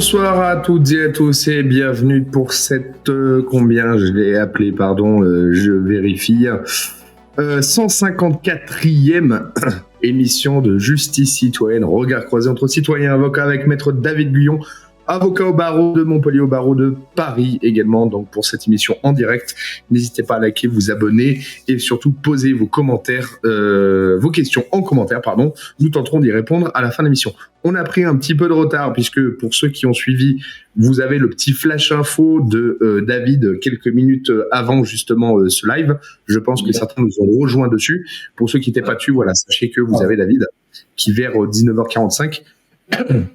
Bonsoir à toutes et à tous et bienvenue pour cette, je vérifie, 154e émission de Justice Citoyenne, regard croisé entre citoyens et avocats avec Maître David Guyon, avocat au barreau de Montpellier, au barreau de Paris également. Donc pour cette émission en direct, n'hésitez pas à liker, vous abonner et surtout poser vos commentaires, vos questions en commentaire, pardon. Nous tenterons d'y répondre à la fin de l'émission. On a pris un petit peu de retard puisque pour ceux qui ont suivi, vous avez le petit flash info de David quelques minutes avant justement ce live. Je pense que certains nous ont rejoints dessus. Pour ceux qui n'étaient pas dessus, voilà, sachez que vous avez David qui vers 19h45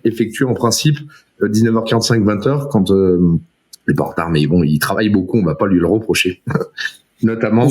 effectue en principe 19h45, 20h quand il est pas en retard, mais bon, il travaille beaucoup, on va pas lui le reprocher. Notamment.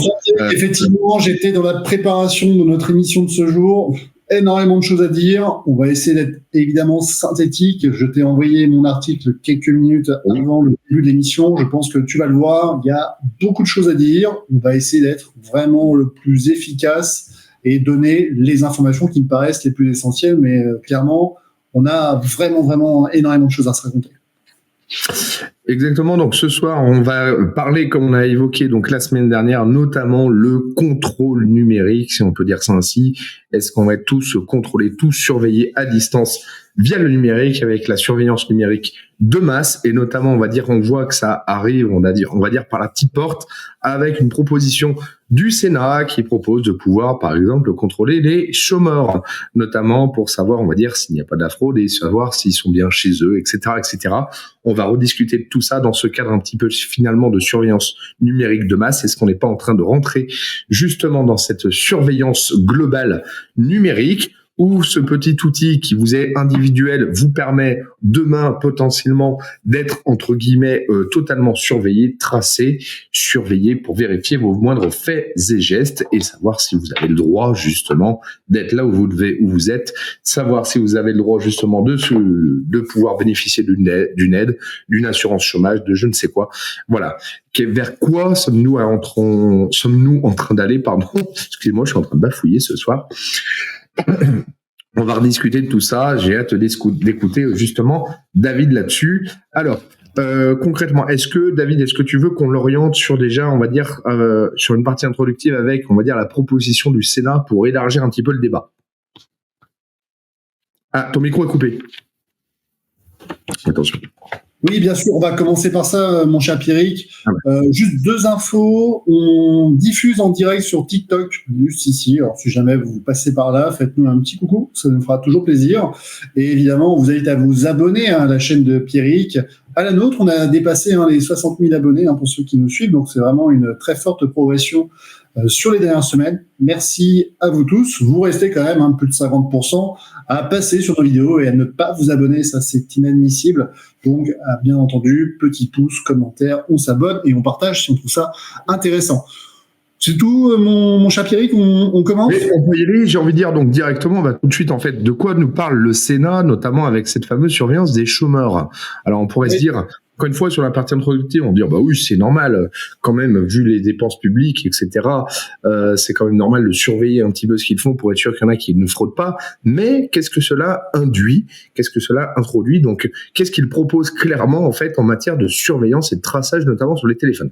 Effectivement, j'étais dans la préparation de notre émission de ce jour. Énormément de choses à dire. On va essayer d'être évidemment synthétique. Je t'ai envoyé mon article quelques minutes avant le début de l'émission. Je pense que tu vas le voir. Il y a beaucoup de choses à dire. On va essayer d'être vraiment le plus efficace et donner les informations qui me paraissent les plus essentielles. Mais clairement, on a vraiment énormément de choses à se raconter. Exactement. Donc ce soir, on va parler, comme on a évoqué donc la semaine dernière, notamment le contrôle numérique, si on peut dire ça ainsi. Est-ce qu'on va être tous contrôlés, tous surveillés à distance via le numérique, avec la surveillance numérique de masse, et notamment, on voit que ça arrive, on va dire par la petite porte, avec une proposition du Sénat qui propose de pouvoir, par exemple, contrôler les chômeurs, notamment pour savoir, on va dire, s'il n'y a pas de la fraude et savoir s'ils sont bien chez eux, etc., etc. On va rediscuter de tout ça dans ce cadre un petit peu finalement de surveillance numérique de masse. Est-ce qu'on n'est pas en train de rentrer justement dans cette surveillance globale numérique, où ce petit outil qui vous est individuel vous permet demain potentiellement d'être entre guillemets totalement surveillé, tracé, surveillé pour vérifier vos moindres faits et gestes et savoir si vous avez le droit justement d'être là où vous êtes, savoir si vous avez le droit justement de pouvoir bénéficier d'une aide, d'une assurance chômage, de je ne sais quoi. Voilà. Vers quoi sommes-nous en train d'aller, pardon. Excusez-moi, je suis en train de bafouiller ce soir. On va rediscuter de tout ça. J'ai hâte d'écouter justement David là-dessus. Alors, concrètement, est-ce que tu veux qu'on l'oriente sur déjà, on va dire, sur une partie introductive avec, on va dire, la proposition du Sénat pour élargir un petit peu le débat? Ah, ton micro est coupé. Attention. Oui, bien sûr, on va commencer par ça, mon cher Pierrick. Juste deux infos. On diffuse en direct sur TikTok, juste ici. Alors, si jamais vous passez par là, faites-nous un petit coucou, ça nous fera toujours plaisir. Et évidemment, on vous invite à vous abonner à la chaîne de Pierrick. À la nôtre, on a dépassé les 60 000 abonnés pour ceux qui nous suivent, donc c'est vraiment une très forte progression sur les dernières semaines. Merci à vous tous. Vous restez quand même plus de 50% à passer sur nos vidéos et à ne pas vous abonner, ça c'est inadmissible. Donc, bien entendu, petit pouce, commentaire, on s'abonne et on partage si on trouve ça intéressant. C'est tout, mon cher Pierrick, on commence? Oui, on peut y aller, j'ai envie de dire, donc directement, on va tout de suite, en fait, de quoi nous parle le Sénat, notamment avec cette fameuse surveillance des chômeurs. Alors, on pourrait se dire, encore une fois, sur la partie introductive, on dit, bah oui, c'est normal, quand même, vu les dépenses publiques, etc., c'est quand même normal de surveiller un petit peu ce qu'ils font pour être sûr qu'il y en a qui ne fraudent pas. Mais qu'est-ce que cela induit? Qu'est-ce que cela introduit? Donc, qu'est-ce qu'ils proposent clairement, en fait, en matière de surveillance et de traçage, notamment sur les téléphones?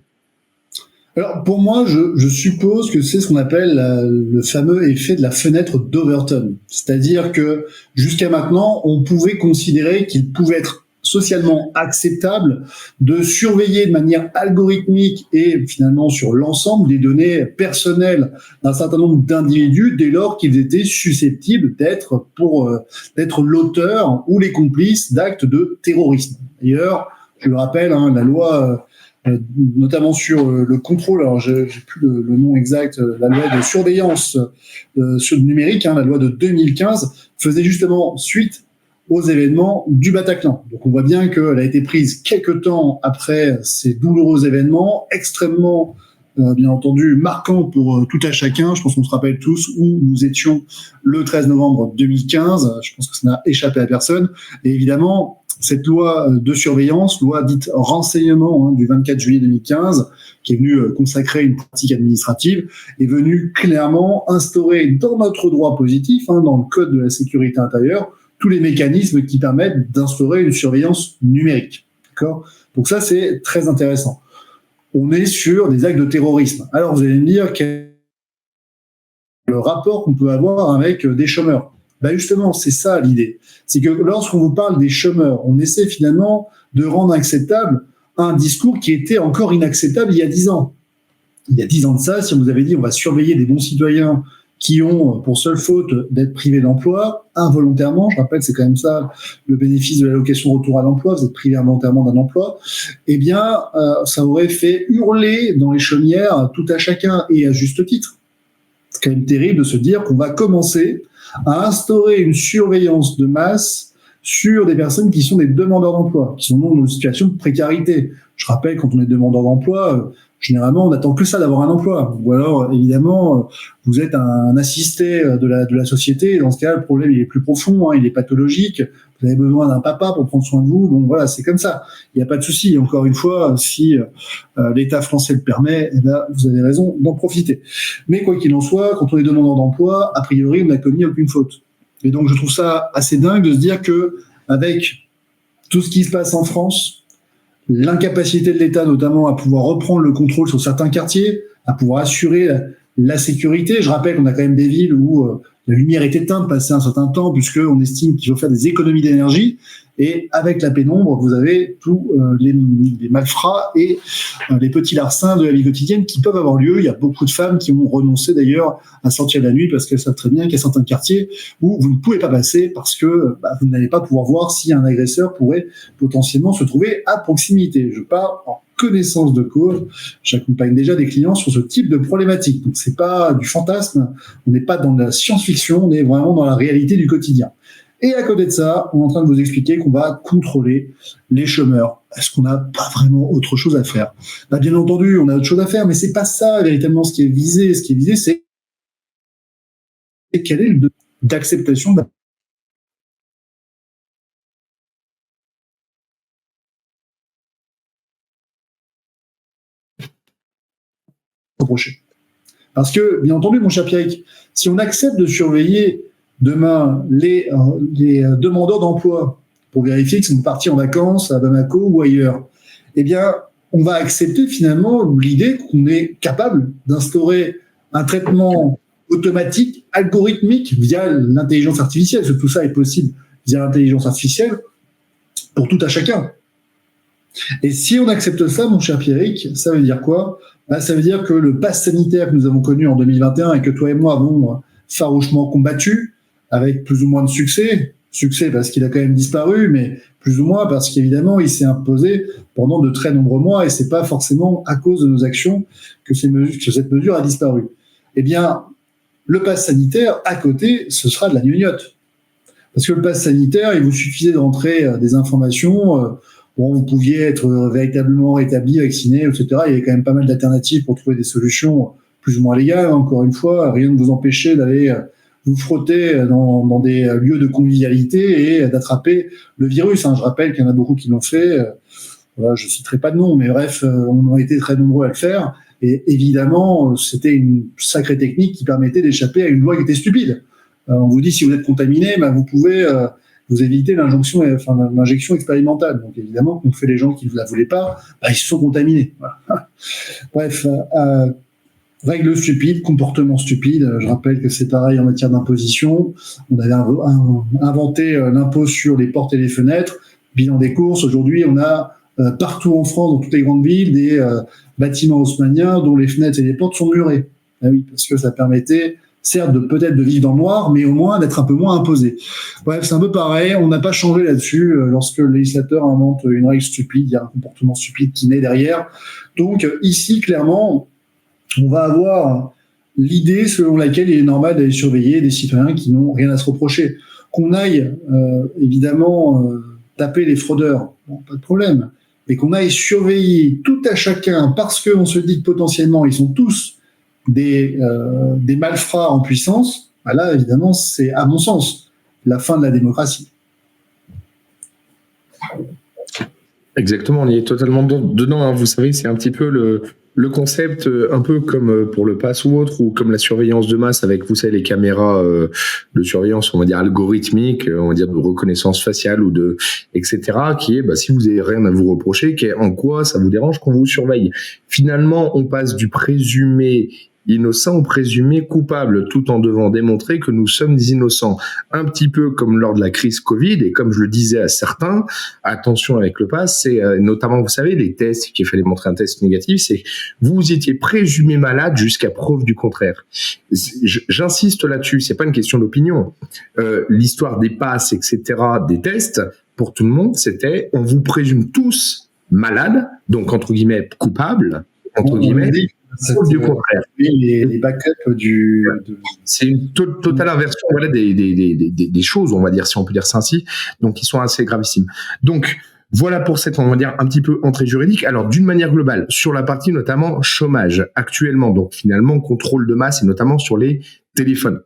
Alors, pour moi, je suppose que c'est ce qu'on appelle le fameux effet de la fenêtre d'Overton. C'est-à-dire que, jusqu'à maintenant, on pouvait considérer qu'il pouvait être socialement acceptable de surveiller de manière algorithmique et finalement sur l'ensemble des données personnelles d'un certain nombre d'individus dès lors qu'ils étaient susceptibles d'être l'auteur ou les complices d'actes de terrorisme. D'ailleurs, je le rappelle, la loi notamment sur le contrôle, alors j'ai plus le nom exact, la loi de surveillance sur le numérique, la loi de 2015, faisait justement suite aux événements du Bataclan. Donc on voit bien qu'elle a été prise quelques temps après ces douloureux événements, extrêmement, bien entendu, marquants pour tout à chacun. Je pense qu'on se rappelle tous où nous étions le 13 novembre 2015. Je pense que ça n'a échappé à personne. Et évidemment, cette loi de surveillance, loi dite renseignement du 24 juillet 2015, qui est venue consacrer une pratique administrative, est venue clairement instaurer dans notre droit positif, dans le Code de la sécurité intérieure, tous les mécanismes qui permettent d'instaurer une surveillance numérique. D'accord ? Donc ça, c'est très intéressant. On est sur des actes de terrorisme. Alors, vous allez me dire quel est le rapport qu'on peut avoir avec des chômeurs. Ben justement, c'est ça l'idée. C'est que lorsqu'on vous parle des chômeurs, on essaie finalement de rendre acceptable un discours qui était encore inacceptable il y a 10 ans. Il y a 10 ans de ça, si on vous avait dit on va surveiller des bons citoyens qui ont pour seule faute d'être privés d'emploi, involontairement, je rappelle, c'est quand même ça le bénéfice de l'allocation retour à l'emploi, vous êtes privé involontairement d'un emploi, eh bien, ça aurait fait hurler dans les chaumières tout à chacun, et à juste titre. C'est quand même terrible de se dire qu'on va commencer à instaurer une surveillance de masse sur des personnes qui sont des demandeurs d'emploi, qui sont dans une situation de précarité. Je rappelle, quand on est demandeur d'emploi, généralement, on n'attend que ça d'avoir un emploi. Ou alors, évidemment, vous êtes un assisté de la société. Dans ce cas, le problème, il est plus profond, il est pathologique. Vous avez besoin d'un papa pour prendre soin de vous. Donc voilà, c'est comme ça. Il n'y a pas de souci. Encore une fois, si l'État français le permet, eh ben, vous avez raison d'en profiter. Mais quoi qu'il en soit, quand on est demandeur d'emploi, a priori, on n'a commis aucune faute. Et donc, je trouve ça assez dingue de se dire que, avec tout ce qui se passe en France, l'incapacité de l'État, notamment, à pouvoir reprendre le contrôle sur certains quartiers, à pouvoir assurer la sécurité. Je rappelle qu'on a quand même des villes où la lumière est éteinte passé un certain temps, puisqu'on estime qu'il faut faire des économies d'énergie. Et avec la pénombre, vous avez tous les malfrats et les petits larcins de la vie quotidienne qui peuvent avoir lieu. Il y a beaucoup de femmes qui ont renoncé d'ailleurs à sortir la nuit parce qu'elles savent très bien qu'il y a certains quartiers où vous ne pouvez pas passer parce que vous n'allez pas pouvoir voir si un agresseur pourrait potentiellement se trouver à proximité. Je parle en connaissance de cause. J'accompagne déjà des clients sur ce type de problématique. Donc c'est pas du fantasme, on n'est pas dans la science-fiction, on est vraiment dans la réalité du quotidien. Et à côté de ça, on est en train de vous expliquer qu'on va contrôler les chômeurs. Est-ce qu'on n'a pas vraiment autre chose à faire ? Bien entendu, on a autre chose à faire, mais c'est pas ça véritablement ce qui est visé. Ce qui est visé, c'est quel est le degré d'acceptation reproché. Parce que, bien entendu, mon cher Pierrick, si on accepte de surveiller demain les demandeurs d'emploi pour vérifier qu'ils sont partis en vacances à Bamako ou ailleurs, eh bien, on va accepter finalement l'idée qu'on est capable d'instaurer un traitement automatique, algorithmique, via l'intelligence artificielle, parce que tout ça est possible via l'intelligence artificielle, pour tout à chacun. Et si on accepte ça, mon cher Pierrick, ça veut dire quoi ? Ça veut dire que le pass sanitaire que nous avons connu en 2021 et que toi et moi avons farouchement combattu, avec plus ou moins de succès parce qu'il a quand même disparu, mais plus ou moins parce qu'évidemment il s'est imposé pendant de très nombreux mois et c'est pas forcément à cause de nos actions que cette mesure a disparu. Eh bien, le pass sanitaire, à côté, ce sera de la gnognotte. Parce que le pass sanitaire, il vous suffisait de rentrer des informations, vous pouviez être véritablement établi, vacciné, etc. Il y avait quand même pas mal d'alternatives pour trouver des solutions plus ou moins légales. Encore une fois, rien ne vous empêchait d'aller vous frotter dans des lieux de convivialité et d'attraper le virus. Je rappelle qu'il y en a beaucoup qui l'ont fait. Voilà, je citerai pas de nom, mais bref, on a été très nombreux à le faire. Et évidemment, c'était une sacrée technique qui permettait d'échapper à une loi qui était stupide. On vous dit, si vous êtes contaminé, vous pouvez vous éviter l'injection expérimentale. Donc évidemment, qu'on fait les gens qui ne la voulaient pas, ils se sont contaminés. Voilà. Bref, règles stupides, comportements stupides. Je rappelle que c'est pareil en matière d'imposition. On avait inventé l'impôt sur les portes et les fenêtres. Bilan des courses. Aujourd'hui, on a partout en France, dans toutes les grandes villes, des bâtiments haussmanniens dont les fenêtres et les portes sont murées. Ah oui, parce que ça permettait, certes, peut-être de vivre dans le noir, mais au moins d'être un peu moins imposé. Bref, c'est un peu pareil. On n'a pas changé là-dessus. Lorsque le législateur invente une règle stupide, il y a un comportement stupide qui naît derrière. Donc ici, clairement, on va avoir l'idée selon laquelle il est normal d'aller surveiller des citoyens qui n'ont rien à se reprocher. Qu'on aille, évidemment, taper les fraudeurs, bon, pas de problème, mais qu'on aille surveiller tout à chacun parce qu'on se dit que potentiellement ils sont tous des malfrats en puissance, là, évidemment, c'est, à mon sens, la fin de la démocratie. Exactement, on y est totalement dedans. Vous savez, c'est un petit peu Le concept, un peu comme pour le pass ou autre, ou comme la surveillance de masse avec, vous savez, les caméras de surveillance, on va dire algorithmique, on va dire de reconnaissance faciale ou de, etc., qui est, si vous avez rien à vous reprocher, en quoi ça vous dérange qu'on vous surveille. Finalement, on passe du présumé innocent ou présumé coupable, tout en devant démontrer que nous sommes innocents. Un petit peu comme lors de la crise Covid, et comme je le disais à certains, attention avec le pass, c'est notamment, vous savez, les tests, qu'il fallait montrer un test négatif, c'est vous étiez présumé malade jusqu'à preuve du contraire. J'insiste là-dessus, c'est pas une question d'opinion. L'histoire des passes, etc., des tests, pour tout le monde, c'était on vous présume tous malades, donc entre guillemets coupables, entre guillemets, du contraire. Les backups c'est une totale inversion, voilà, des choses, on va dire, si on peut dire ça ainsi, donc qui sont assez gravissimes. Donc voilà pour cette, on va dire, un petit peu entrée juridique. Alors d'une manière globale, sur la partie notamment chômage actuellement, donc finalement contrôle de masse et notamment sur les téléphones.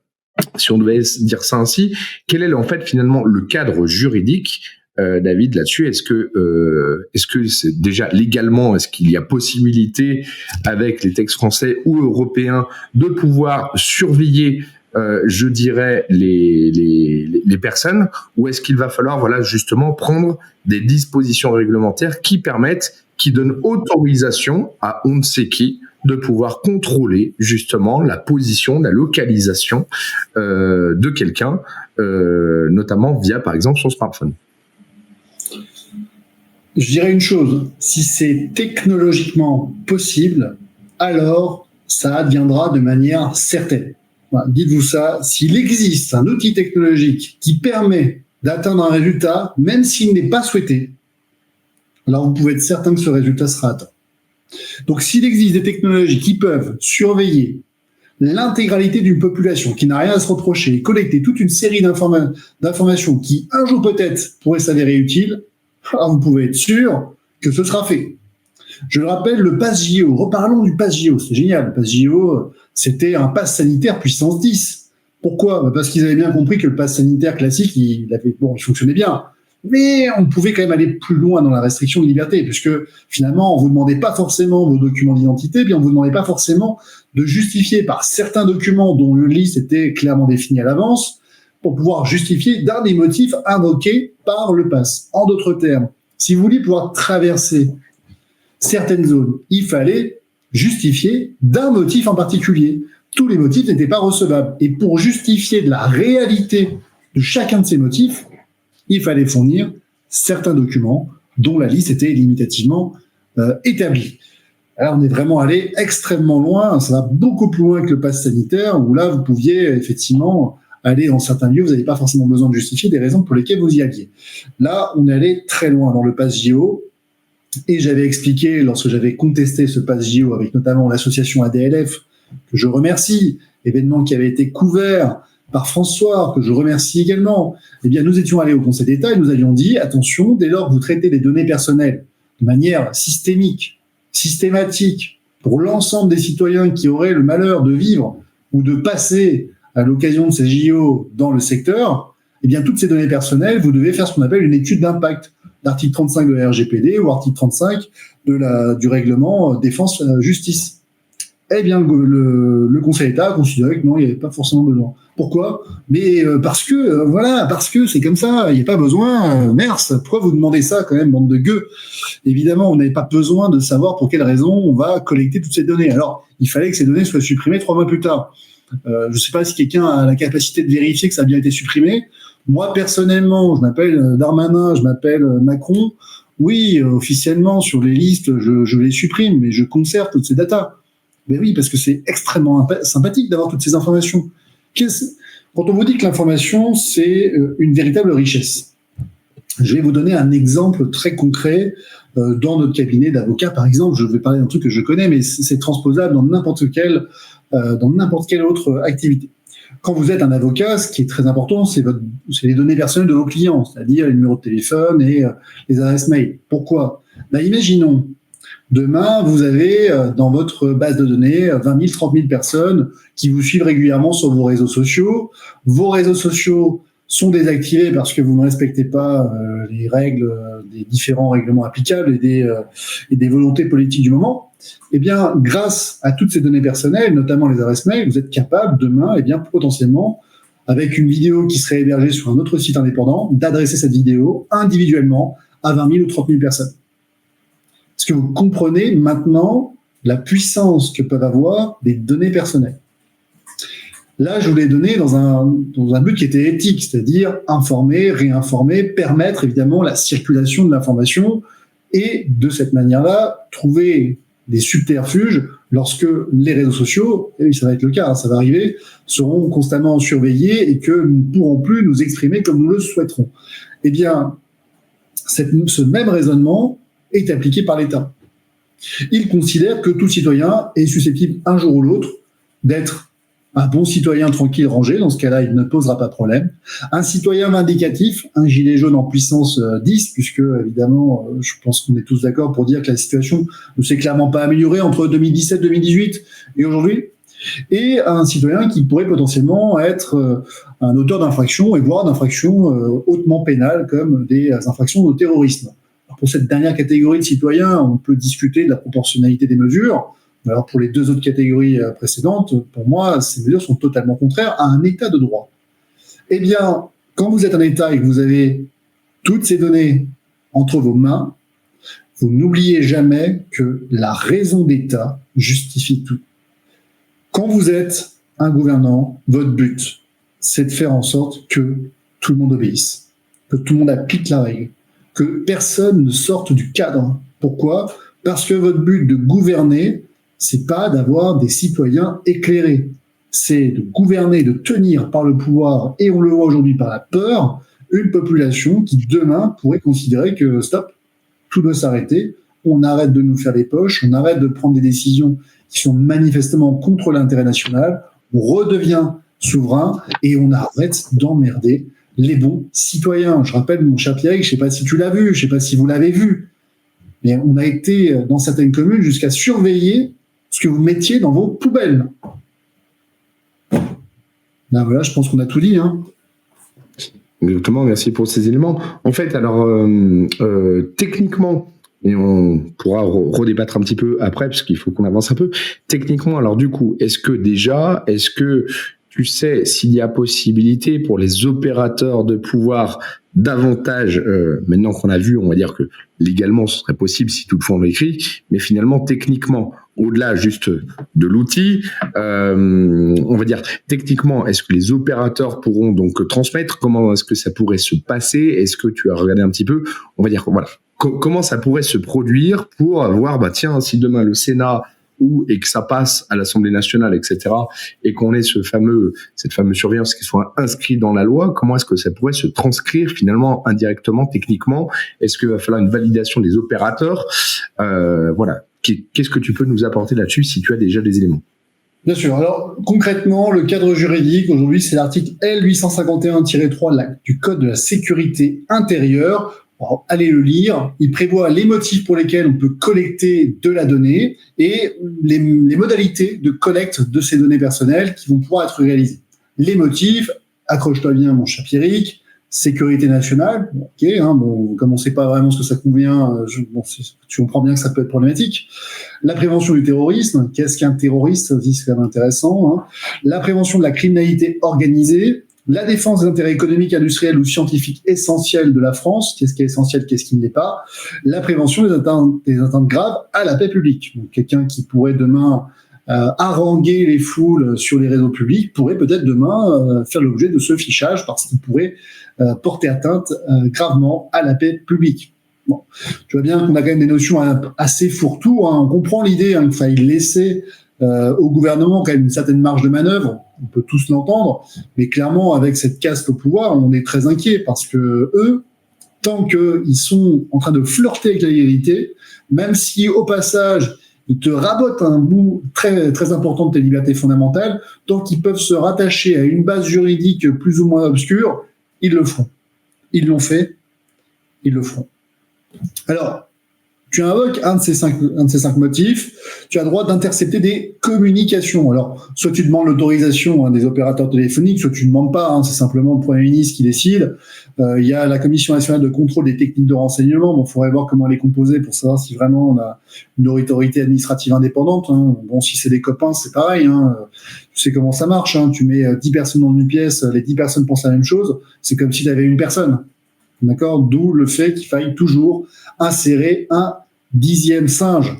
Si on devait dire ça ainsi, quel est en fait finalement le cadre juridique, David, là-dessus? Est-ce que c'est déjà légalement, est-ce qu'il y a possibilité avec les textes français ou européens de pouvoir surveiller, je dirais, les personnes, ou est-ce qu'il va falloir, voilà, justement prendre des dispositions réglementaires qui donnent autorisation à on ne sait qui de pouvoir contrôler justement la position, la localisation de quelqu'un, notamment via, par exemple, son smartphone? Je dirais une chose, si c'est technologiquement possible, alors ça adviendra de manière certaine. Voilà, dites-vous ça, s'il existe un outil technologique qui permet d'atteindre un résultat, même s'il n'est pas souhaité, alors vous pouvez être certain que ce résultat sera atteint. Donc s'il existe des technologies qui peuvent surveiller l'intégralité d'une population qui n'a rien à se reprocher et collecter toute une série d'informations qui, un jour peut-être, pourraient s'avérer utiles, alors vous pouvez être sûr que ce sera fait. Je le rappelle, le pass JO. Reparlons du pass JO. C'est génial. Le pass JO, c'était un pass sanitaire puissance 10. Pourquoi? Parce qu'ils avaient bien compris que le pass sanitaire classique, il fonctionnait bien. Mais on pouvait quand même aller plus loin dans la restriction de liberté, puisque finalement, on vous demandait pas forcément vos documents d'identité, puis on vous demandait pas forcément de justifier par certains documents dont le liste était clairement défini à l'avance, pour pouvoir justifier d'un des motifs invoqués par le pass. En d'autres termes, si vous vouliez pouvoir traverser certaines zones, il fallait justifier d'un motif en particulier. Tous les motifs n'étaient pas recevables. Et pour justifier de la réalité de chacun de ces motifs, il fallait fournir certains documents dont la liste était limitativement établie. Alors on est vraiment allé extrêmement loin, ça va beaucoup plus loin que le pass sanitaire, où là vous pouviez effectivement aller dans certains lieux, vous n'avez pas forcément besoin de justifier des raisons pour lesquelles vous y alliez. Là, on est allé très loin dans le pass JO, et j'avais expliqué, lorsque j'avais contesté ce pass JO avec notamment l'association ADLF, que je remercie, événement qui avait été couvert par François, que je remercie également, eh bien, nous étions allés au Conseil d'État et nous avions dit, attention, dès lors que vous traitez des données personnelles de manière systémique, systématique, pour l'ensemble des citoyens qui auraient le malheur de vivre ou de passer à l'occasion de ces JO dans le secteur, eh bien, toutes ces données personnelles, vous devez faire ce qu'on appelle une étude d'impact, l'article 35 de la RGPD ou article 35 du règlement défense-justice. Eh bien, le Conseil d'État a considéré que non, il n'y avait pas forcément besoin. Pourquoi? Mais parce que c'est comme ça, il n'y a pas besoin. Merci, pourquoi vous demandez ça quand même, bande de gueux? Évidemment, on n'avait pas besoin de savoir pour quelle raison on va collecter toutes ces données. Alors, il fallait que ces données soient supprimées 3 mois plus tard. Je ne sais pas si quelqu'un a la capacité de vérifier que ça a bien été supprimé. Moi, personnellement, je m'appelle Darmanin, je m'appelle Macron. Oui, officiellement, sur les listes, je les supprime, mais je conserve toutes ces datas. Mais oui, parce que c'est extrêmement sympathique d'avoir toutes ces informations. Quand on vous dit que l'information, c'est une véritable richesse, je vais vous donner un exemple très concret. Dans notre cabinet d'avocats, par exemple, je vais parler d'un truc que je connais, mais c'est transposable dans n'importe quelle autre activité. Quand vous êtes un avocat, ce qui est très important, c'est les données personnelles de vos clients, c'est-à-dire les numéros de téléphone et les adresses mail. Pourquoi? Imaginons, demain, vous avez dans votre base de données 20 000, 30 000 personnes qui vous suivent régulièrement sur vos réseaux sociaux. Vos réseaux sociaux sont désactivés parce que vous ne respectez pas les règles des différents règlements applicables et des volontés politiques du moment. Eh bien, grâce à toutes ces données personnelles, notamment les adresses mail, vous êtes capable demain, eh bien, potentiellement, avec une vidéo qui serait hébergée sur un autre site indépendant, d'adresser cette vidéo individuellement à 20 000 ou 30 000 personnes. Est-ce que vous comprenez maintenant la puissance que peuvent avoir des données personnelles? Là, je vous l'ai donné dans un but qui était éthique, c'est-à-dire informer, réinformer, permettre évidemment la circulation de l'information et de cette manière-là, trouver des subterfuges lorsque les réseaux sociaux, et oui, ça va être le cas, ça va arriver, seront constamment surveillés et que nous ne pourrons plus nous exprimer comme nous le souhaiterons. Eh bien, ce même raisonnement est appliqué par l'État. Il considère que tout citoyen est susceptible un jour ou l'autre d'être un bon citoyen tranquille, rangé, dans ce cas-là, il ne posera pas de problème. Un citoyen vindicatif, un gilet jaune en puissance 10, puisque, évidemment, je pense qu'on est tous d'accord pour dire que la situation ne s'est clairement pas améliorée entre 2017, 2018 et aujourd'hui. Et un citoyen qui pourrait potentiellement être un auteur d'infractions, et voire d'infractions hautement pénales, comme des infractions au terrorisme. Alors pour cette dernière catégorie de citoyens, on peut discuter de la proportionnalité des mesures. Alors pour les deux autres catégories précédentes, pour moi, ces mesures sont totalement contraires à un état de droit. Eh bien, quand vous êtes un État et que vous avez toutes ces données entre vos mains, vous n'oubliez jamais que la raison d'État justifie tout. Quand vous êtes un gouvernant, votre but, c'est de faire en sorte que tout le monde obéisse, que tout le monde applique la règle, que personne ne sorte du cadre. Pourquoi ? Parce que votre but de gouverner, c'est pas d'avoir des citoyens éclairés. C'est de gouverner, de tenir par le pouvoir, et on le voit aujourd'hui par la peur, une population qui demain pourrait considérer que stop, tout doit s'arrêter, on arrête de nous faire les poches, on arrête de prendre des décisions qui sont manifestement contre l'intérêt national, on redevient souverain et on arrête d'emmerder les bons citoyens. Je rappelle, mon cher Pierre, je sais pas si tu l'as vu, je sais pas si vous l'avez vu, mais on a été dans certaines communes jusqu'à surveiller ce que vous mettiez dans vos poubelles. Là, voilà, je pense qu'on a tout dit. Exactement, merci pour ces éléments. En fait, alors, techniquement, et on pourra redébattre un petit peu après, parce qu'il faut qu'on avance un peu. Techniquement, alors du coup, est-ce que tu sais s'il y a possibilité pour les opérateurs de pouvoir davantage, maintenant qu'on a vu, on va dire que légalement ce serait possible si toutefois on l'écrit, mais finalement techniquement, au-delà juste de l'outil, on va dire techniquement, est-ce que les opérateurs pourront donc transmettre? Comment est-ce que ça pourrait se passer? Est-ce que tu as regardé un petit peu? On va dire, voilà, comment ça pourrait se produire pour voir, bah tiens, si demain le Sénat et que ça passe à l'Assemblée nationale, etc., et qu'on ait cette fameuse surveillance qui soit inscrite dans la loi, comment est-ce que ça pourrait se transcrire finalement indirectement, techniquement? Est-ce qu'il va falloir une validation des opérateurs? Voilà. Qu'est-ce que tu peux nous apporter là-dessus si tu as déjà des éléments? Bien sûr. Alors, concrètement, le cadre juridique, aujourd'hui, c'est l'article L851-3 du Code de la sécurité intérieure. Alors, allez le lire. Il prévoit les motifs pour lesquels on peut collecter de la donnée et les modalités de collecte de ces données personnelles qui vont pouvoir être réalisées. Les motifs, accroche-toi bien, mon cher Pierrick, sécurité nationale, ok, comme on ne sait pas vraiment ce que ça convient, tu comprends bien que ça peut être problématique. La prévention du terrorisme, qu'est-ce qu'un terroriste? C'est quand même intéressant. La prévention de la criminalité organisée, la défense des intérêts économiques, industriels ou scientifiques essentiels de la France, qu'est-ce qui est essentiel, qu'est-ce qui ne l'est pas, la prévention des atteintes graves à la paix publique. Donc, quelqu'un qui pourrait demain haranguer les foules sur les réseaux publics pourrait peut-être demain faire l'objet de ce fichage parce qu'il pourrait porter atteinte gravement à la paix publique. Bon, tu vois bien qu'on a quand même des notions assez fourre-tout. On comprend l'idée qu'il faille laisser au gouvernement quand même une certaine marge de manœuvre. On peut tous l'entendre, mais clairement, avec cette caste au pouvoir, on est très inquiet parce que eux, tant qu'ils sont en train de flirter avec la légalité, même si au passage, ils te rabotent un bout très, très important de tes libertés fondamentales, tant qu'ils peuvent se rattacher à une base juridique plus ou moins obscure, ils le feront. Ils l'ont fait, ils le feront. Alors, Tu invoques un de ces cinq motifs, tu as le droit d'intercepter des communications. Alors, soit tu demandes l'autorisation des opérateurs téléphoniques, soit tu ne demandes pas, c'est simplement le Premier ministre qui décide. Il y a la Commission nationale de contrôle des techniques de renseignement, bon, il faudrait voir comment elle est composée pour savoir si vraiment on a une autorité administrative indépendante. Bon, si c'est des copains, c'est pareil. Tu sais comment ça marche. Tu mets 10 personnes dans une pièce, les 10 personnes pensent la même chose, c'est comme si tu avais une personne. D'accord ? D'où le fait qu'il faille toujours insérer un 10e singe.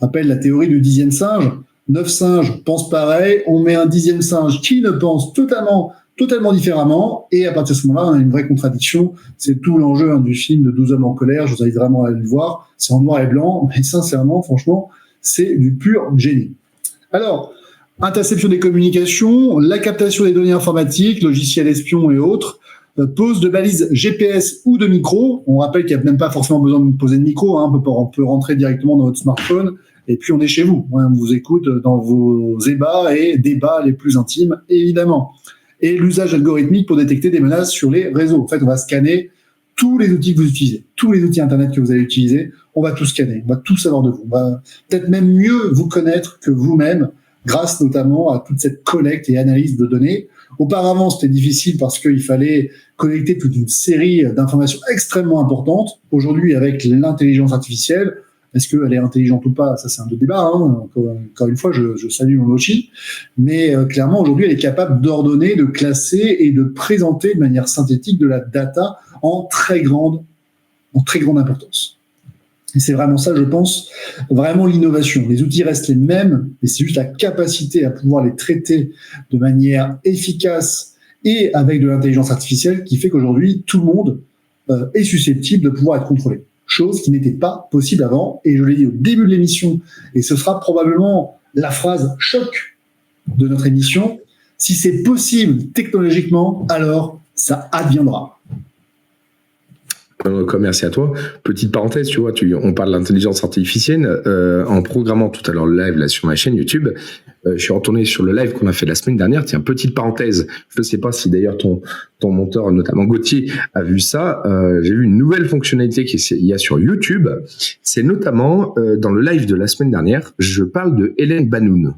Rappelle la théorie du 10e singe. 9 singes pensent pareil, on met un 10e singe qui ne pense totalement différemment, et à partir de ce moment-là, on a une vraie contradiction. C'est tout l'enjeu du film de 12 hommes en colère. Je vous invite vraiment à aller le voir. C'est en noir et blanc, mais sincèrement, franchement, c'est du pur génie. Alors, interception des communications, la captation des données informatiques, logiciels espions et autres, pose de balises GPS ou de micro. On rappelle qu'il n'y a même pas forcément besoin de poser de micro. On peut rentrer directement dans votre smartphone et puis on est chez vous. On vous écoute dans vos ébats et débats les plus intimes, évidemment. Et l'usage algorithmique pour détecter des menaces sur les réseaux. En fait, on va scanner tous les outils que vous utilisez, tous les outils Internet que vous allez utiliser. On va tout scanner, on va tout savoir de vous. On va peut-être même mieux vous connaître que vous-même, grâce notamment à toute cette collecte et analyse de données. Auparavant, c'était difficile parce qu'il fallait collecter toute une série d'informations extrêmement importantes. Aujourd'hui, avec l'intelligence artificielle, est-ce qu'elle est intelligente ou pas? Ça, c'est un autre débat. Encore une fois, je salue mon Mochi. Mais clairement, aujourd'hui, elle est capable d'ordonner, de classer et de présenter de manière synthétique de la data en très grande importance. Et c'est vraiment ça, je pense, vraiment l'innovation. Les outils restent les mêmes, mais c'est juste la capacité à pouvoir les traiter de manière efficace et avec de l'intelligence artificielle qui fait qu'aujourd'hui, tout le monde est susceptible de pouvoir être contrôlé. Chose qui n'était pas possible avant. Et je l'ai dit au début de l'émission, et ce sera probablement la phrase choc de notre émission. Si c'est possible technologiquement, alors ça adviendra. Merci à toi. Petite parenthèse, tu vois, on parle de l'intelligence artificielle en programmant tout à l'heure le live là sur ma chaîne YouTube. Je suis retourné sur le live qu'on a fait la semaine dernière. Tiens, petite parenthèse. Je ne sais pas si d'ailleurs ton monteur, notamment Gauthier, a vu ça. J'ai vu une nouvelle fonctionnalité qu'il y a sur YouTube. C'est notamment dans le live de la semaine dernière. Je parle de Hélène Banoun.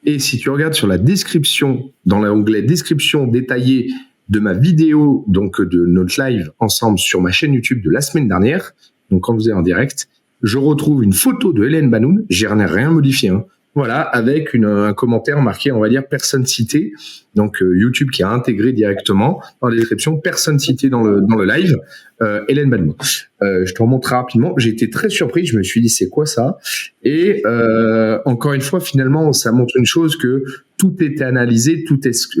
Et si tu regardes sur la description, dans l'onglet description détaillée de ma vidéo, donc de notre live ensemble sur ma chaîne YouTube de la semaine dernière, donc quand vous êtes en direct, je retrouve une photo de Hélène Banoun, j'ai rien modifié, voilà, avec un commentaire marqué, on va dire, personne citée, donc YouTube qui a intégré directement dans la description, personne citée dans le live, Hélène Banoun. Je te remontre rapidement, j'ai été très surpris, je me suis dit c'est quoi ça, et encore une fois, finalement, ça montre une chose, que tout est analysé, tout est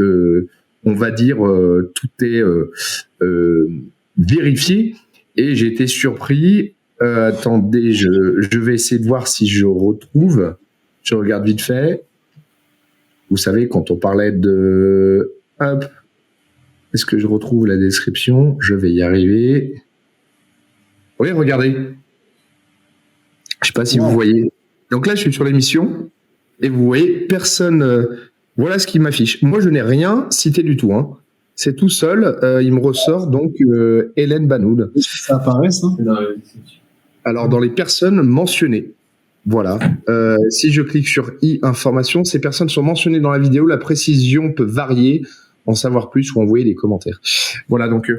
on va dire, tout est vérifié, et j'ai été surpris. Attendez, je vais essayer de voir si je retrouve. Je regarde vite fait. Vous savez, quand on parlait de... Hop, est-ce que je retrouve la description? Je vais y arriver. Oui, regardez. Je ne sais pas si vous voyez. Donc là, je suis sur l'émission, et vous voyez, personne... voilà ce qui m'affiche. Moi, je n'ai rien cité du tout. C'est tout seul. Il me ressort donc Hélène Banoun. Ça apparaît, ça? Alors, dans les personnes mentionnées. Voilà. Si je clique sur information, ces personnes sont mentionnées dans la vidéo. La précision peut varier, en savoir plus ou envoyer des commentaires. Voilà, donc...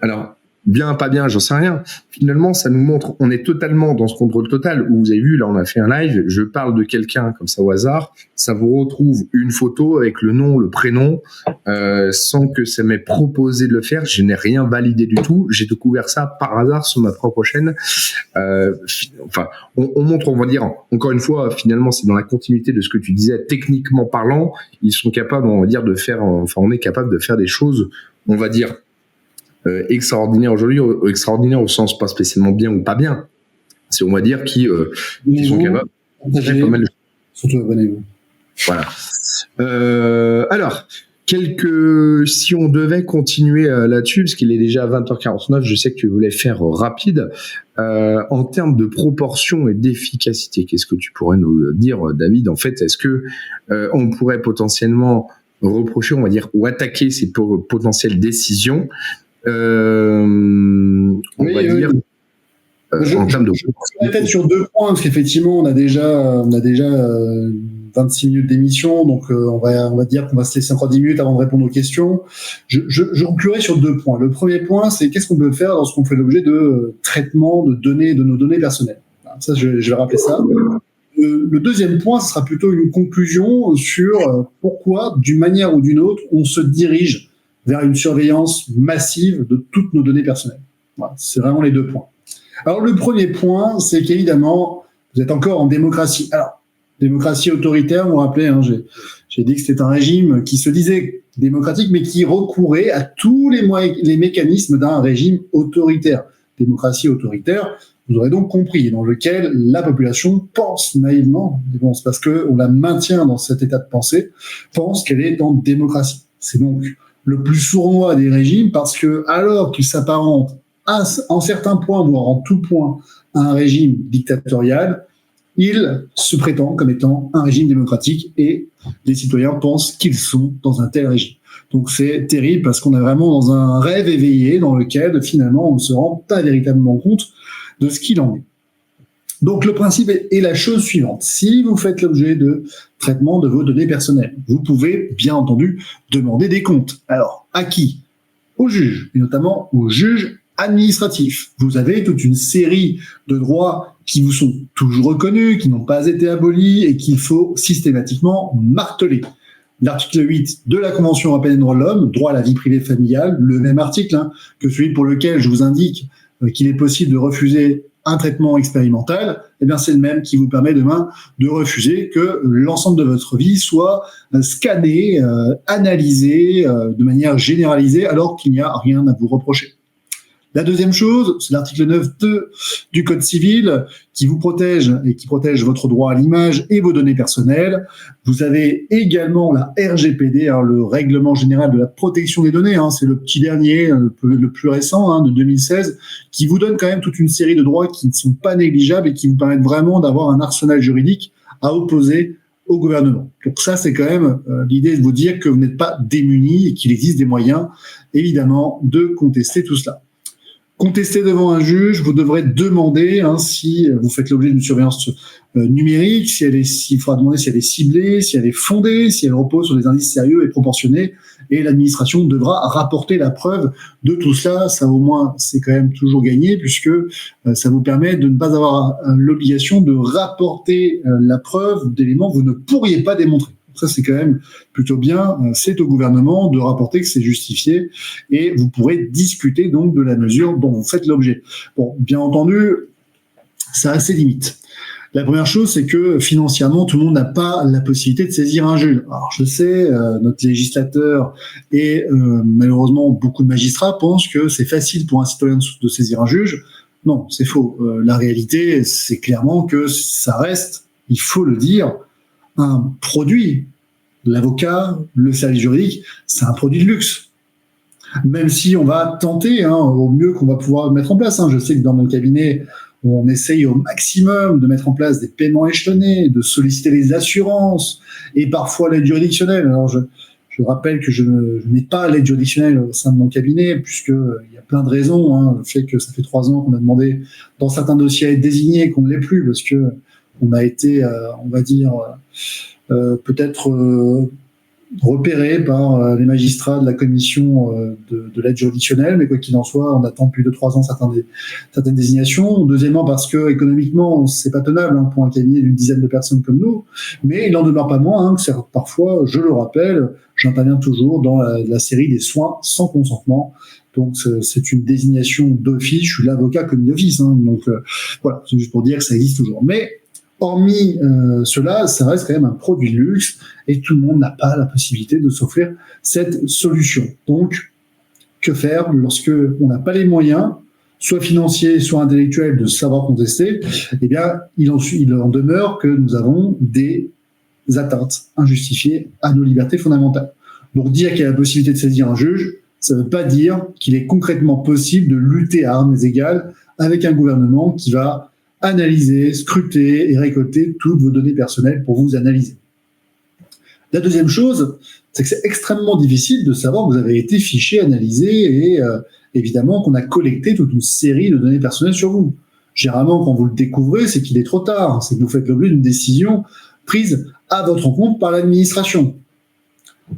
alors... bien, pas bien, j'en sais rien. Finalement, ça nous montre, on est totalement dans ce contrôle total, où vous avez vu, là, on a fait un live, je parle de quelqu'un comme ça au hasard, ça vous retrouve une photo avec le nom, le prénom, sans que ça m'ait proposé de le faire. Je n'ai rien validé du tout. J'ai découvert ça par hasard sur ma propre chaîne. Enfin, on montre, on va dire, encore une fois, finalement, c'est dans la continuité de ce que tu disais, techniquement parlant, ils sont capables, on va dire, de faire, enfin, on est capable de faire des choses, on va dire, extraordinaire aujourd'hui, extraordinaire au sens pas spécialement bien ou pas bien. C'est, on va dire, qui sont capables de faire pas mal de choses. Surtout abonnez-vous. Voilà. Alors, si on devait continuer là-dessus, parce qu'il est déjà 20h49, je sais que tu voulais faire rapide, en termes de proportion et d'efficacité, qu'est-ce que tu pourrais nous dire, David? En fait, est-ce que on pourrait potentiellement reprocher, on va dire, ou attaquer ces potentielles décisions, on va dire, en termes de... Je vais peut-être sur 2 points, parce qu'effectivement, on a déjà 26 minutes d'émission, donc on va dire qu'on va se laisser encore 10 minutes avant de répondre aux questions. Je conclurai sur 2 points. Le premier point, c'est qu'est-ce qu'on peut faire lorsqu'on fait l'objet de traitement de nos données personnelles. Ça, je vais rappeler ça. Le deuxième point, ce sera plutôt une conclusion sur pourquoi, d'une manière ou d'une autre, on se dirige vers une surveillance massive de toutes nos données personnelles. Voilà, c'est vraiment les 2 points. Alors, le premier point, c'est qu'évidemment, vous êtes encore en démocratie. Alors, démocratie autoritaire, vous vous rappelez, hein, j'ai dit que c'était un régime qui se disait démocratique, mais qui recourait à tous les mécanismes d'un régime autoritaire. Démocratie autoritaire, vous aurez donc compris, dans lequel la population pense naïvement, bon, c'est parce qu'on la maintient dans cet état de pensée, pense qu'elle est en démocratie. C'est donc le plus sournois des régimes, parce que alors qu'il s'apparente en certains points, voire en tout point, à un régime dictatorial, il se prétend comme étant un régime démocratique et les citoyens pensent qu'ils sont dans un tel régime. Donc c'est terrible parce qu'on est vraiment dans un rêve éveillé dans lequel finalement on ne se rend pas véritablement compte de ce qu'il en est. Donc le principe est la chose suivante. Si vous faites l'objet de traitement de vos données personnelles, vous pouvez bien entendu demander des comptes. Alors à qui ? Aux juges, et notamment aux juges administratifs. Vous avez toute une série de droits qui vous sont toujours reconnus, qui n'ont pas été abolis et qu'il faut systématiquement marteler. L'article 8 de la Convention européenne des droits de l'homme, droit à la vie privée familiale, le même article que celui pour lequel je vous indique qu'il est possible de refuser un traitement expérimental, eh bien c'est le même qui vous permet demain de refuser que l'ensemble de votre vie soit scanné, analysé de manière généralisée alors qu'il n'y a rien à vous reprocher. La deuxième chose, c'est l'article 9.2 du Code civil qui vous protège et qui protège votre droit à l'image et vos données personnelles. Vous avez également la RGPD, le Règlement général de la protection des données, c'est le petit dernier, le plus récent, de 2016, qui vous donne quand même toute une série de droits qui ne sont pas négligeables et qui vous permettent vraiment d'avoir un arsenal juridique à opposer au gouvernement. Donc ça, c'est quand même l'idée de vous dire que vous n'êtes pas démunis et qu'il existe des moyens, évidemment, de contester tout cela. Contester devant un juge, vous devrez demander si vous faites l'objet d'une surveillance numérique, il faudra demander si elle est ciblée, si elle est fondée, si elle repose sur des indices sérieux et proportionnés, et l'administration devra rapporter la preuve de tout cela. Ça, au moins, c'est quand même toujours gagné, puisque ça vous permet de ne pas avoir l'obligation de rapporter la preuve d'éléments que vous ne pourriez pas démontrer. Ça, c'est quand même plutôt bien. C'est au gouvernement de rapporter que c'est justifié et vous pourrez discuter donc de la mesure dont vous faites l'objet. Bon, bien entendu, ça a ses limites. La première chose, c'est que financièrement, tout le monde n'a pas la possibilité de saisir un juge. Alors, je sais, notre législateur et malheureusement beaucoup de magistrats pensent que c'est facile pour un citoyen de saisir un juge. Non, c'est faux. La réalité, c'est clairement que ça reste, il faut le dire, un produit. L'avocat, le service juridique, c'est un produit de luxe. Même si on va tenter au mieux qu'on va pouvoir mettre en place. Je sais que dans mon cabinet, on essaye au maximum de mettre en place des paiements échelonnés, de solliciter les assurances et parfois l'aide juridictionnelle. Alors je rappelle que je n'ai pas l'aide juridictionnelle au sein de mon cabinet, puisqu'il y a plein de raisons. Le fait que ça fait 3 ans qu'on a demandé dans certains dossiers à être désigné, qu'on ne l'est plus, parce que on a été, on va dire, peut-être repéré par les magistrats de la commission de l'aide juridictionnelle, mais quoi qu'il en soit, on attend plus de 3 ans certaines désignations. Deuxièmement, parce que économiquement, c'est pas tenable pour un cabinet d'une dizaine de personnes comme nous, mais il n'en demeure pas moins que parfois, je le rappelle, j'interviens toujours dans la série des soins sans consentement. Donc c'est une désignation d'office, je suis l'avocat commis d'office, donc voilà, c'est juste pour dire que ça existe toujours. Mais hormis cela, ça reste quand même un produit de luxe et tout le monde n'a pas la possibilité de s'offrir cette solution. Donc, que faire lorsque on n'a pas les moyens, soit financiers, soit intellectuels, de savoir contester? Eh bien, il en demeure que nous avons des atteintes injustifiées à nos libertés fondamentales. Donc, dire qu'il y a la possibilité de saisir un juge, ça ne veut pas dire qu'il est concrètement possible de lutter à armes égales avec un gouvernement qui va analyser, scruter et récolter toutes vos données personnelles pour vous analyser. La deuxième chose, c'est que c'est extrêmement difficile de savoir que vous avez été fiché, analysé et évidemment qu'on a collecté toute une série de données personnelles sur vous. Généralement, quand vous le découvrez, c'est qu'il est trop tard. C'est que vous faites l'objet d'une décision prise à votre compte par l'administration.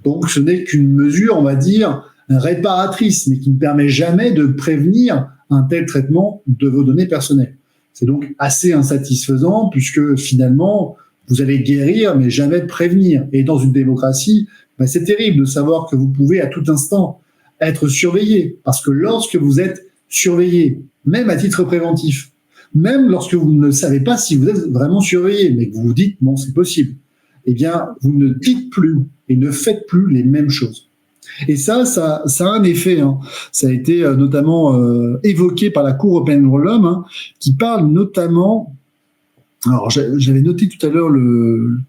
Donc, ce n'est qu'une mesure, on va dire, réparatrice, mais qui ne permet jamais de prévenir un tel traitement de vos données personnelles. C'est donc assez insatisfaisant, puisque finalement, vous allez guérir, mais jamais prévenir. Et dans une démocratie, c'est terrible de savoir que vous pouvez à tout instant être surveillé, parce que lorsque vous êtes surveillé, même à titre préventif, même lorsque vous ne savez pas si vous êtes vraiment surveillé, mais que vous vous dites, bon, c'est possible, eh bien, vous ne dites plus et ne faites plus les mêmes choses. Et ça a un effet. Hein. Ça a été notamment évoqué par la Cour européenne de l'homme, hein, qui parle notamment. Alors, j'avais noté tout à l'heure le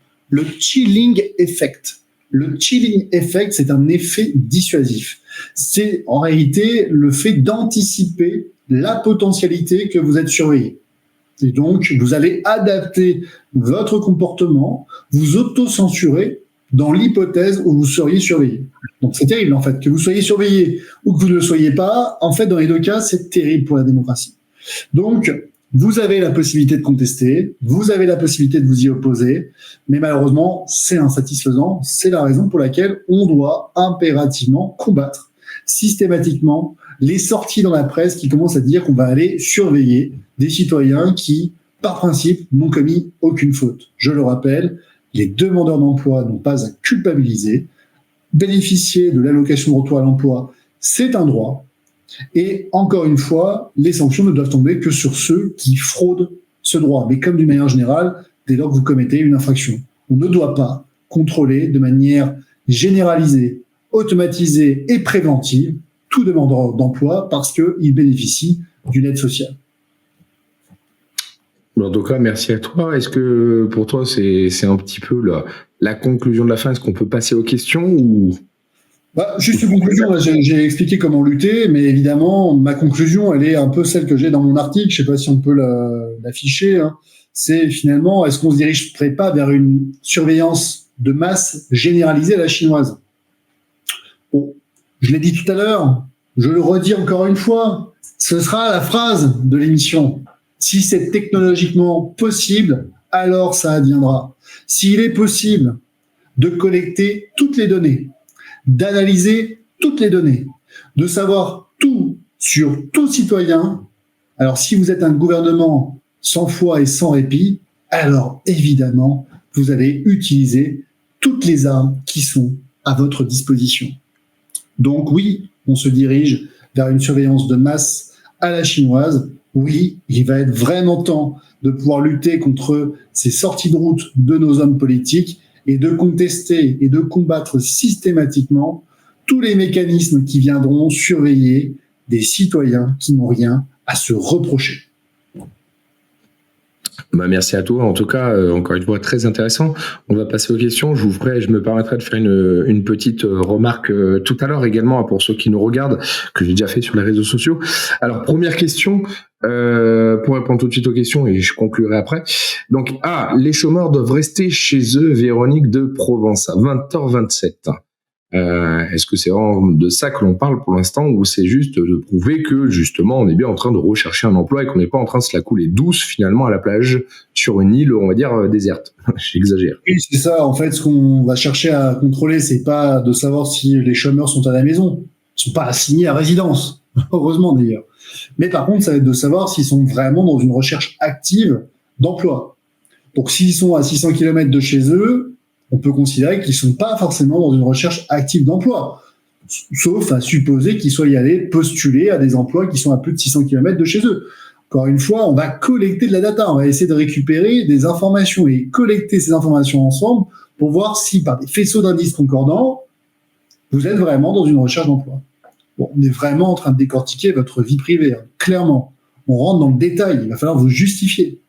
chilling effect. Le chilling effect, c'est un effet dissuasif. C'est en réalité le fait d'anticiper la potentialité que vous êtes surveillé. Et donc, vous allez adapter votre comportement, vous auto-censurer dans l'hypothèse où vous seriez surveillé. Donc, c'est terrible, en fait. Que vous soyez surveillé ou que vous ne le soyez pas, en fait, dans les deux cas, c'est terrible pour la démocratie. Donc, vous avez la possibilité de contester, vous avez la possibilité de vous y opposer, mais malheureusement, c'est insatisfaisant. C'est la raison pour laquelle on doit impérativement combattre systématiquement les sorties dans la presse qui commencent à dire qu'on va aller surveiller des citoyens qui, par principe, n'ont commis aucune faute. Je le rappelle, les demandeurs d'emploi n'ont pas à culpabiliser. Bénéficier de l'allocation de retour à l'emploi, c'est un droit. Et encore une fois, les sanctions ne doivent tomber que sur ceux qui fraudent ce droit. Mais comme d'une manière générale, dès lors que vous commettez une infraction, on ne doit pas contrôler de manière généralisée, automatisée et préventive tout demandeur d'emploi parce qu'il bénéficie d'une aide sociale. En tout cas, merci à toi. Est-ce que pour toi, c'est un petit peu la conclusion de la fin? Est-ce qu'on peut passer aux questions ou... Juste une conclusion, j'ai expliqué comment lutter, mais évidemment, ma conclusion, elle est un peu celle que j'ai dans mon article, je ne sais pas si on peut l'afficher, hein. C'est finalement, est-ce qu'on ne se dirigerait pas vers une surveillance de masse généralisée à la chinoise? Bon, je l'ai dit tout à l'heure, je le redis encore une fois, ce sera la phrase de l'émission. Si c'est technologiquement possible, alors ça adviendra. S'il est possible de collecter toutes les données, d'analyser toutes les données, de savoir tout sur tout citoyen, alors si vous êtes un gouvernement sans foi et sans répit, alors évidemment, vous allez utiliser toutes les armes qui sont à votre disposition. Donc oui, on se dirige vers une surveillance de masse à la chinoise. Oui, il va être vraiment temps de pouvoir lutter contre ces sorties de route de nos hommes politiques et de contester et de combattre systématiquement tous les mécanismes qui viendront surveiller des citoyens qui n'ont rien à se reprocher. Merci à toi. En tout cas, encore une fois, très intéressant. On va passer aux questions. Je me permettrai de faire une petite remarque tout à l'heure également pour ceux qui nous regardent, que j'ai déjà fait sur les réseaux sociaux. Alors, première question, pour répondre tout de suite aux questions et je conclurai après. Donc, les chômeurs doivent rester chez eux, Véronique de Provence, à 20h27. Est-ce que c'est vraiment de ça que l'on parle pour l'instant ou c'est juste de prouver que justement on est bien en train de rechercher un emploi et qu'on n'est pas en train de se la couler douce finalement à la plage sur une île, on va dire, déserte? J'exagère. Oui, c'est ça. En fait, ce qu'on va chercher à contrôler, c'est pas de savoir si les chômeurs sont à la maison. Ils sont pas assignés à résidence. Heureusement d'ailleurs. Mais par contre, ça va être de savoir s'ils sont vraiment dans une recherche active d'emploi. Donc s'ils sont à 600 km de chez eux, on peut considérer qu'ils ne sont pas forcément dans une recherche active d'emploi, sauf à supposer qu'ils soient allés postuler à des emplois qui sont à plus de 600 km de chez eux. Encore une fois, on va collecter de la data, on va essayer de récupérer des informations et collecter ces informations ensemble pour voir si, par des faisceaux d'indices concordants, vous êtes vraiment dans une recherche d'emploi. Bon, on est vraiment en train de décortiquer votre vie privée, hein, clairement. On rentre dans le détail, il va falloir vous justifier.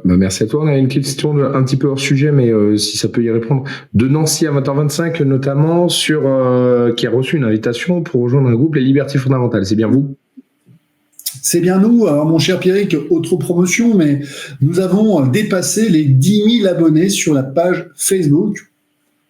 Merci à toi. On a une question un petit peu hors sujet, mais si ça peut y répondre. De Nancy à 20h25, notamment, qui a reçu une invitation pour rejoindre un groupe Les Libertés Fondamentales. C'est bien vous? C'est bien nous. Alors, mon cher Pierrick, autre promotion, mais nous avons dépassé les 10 000 abonnés sur la page Facebook.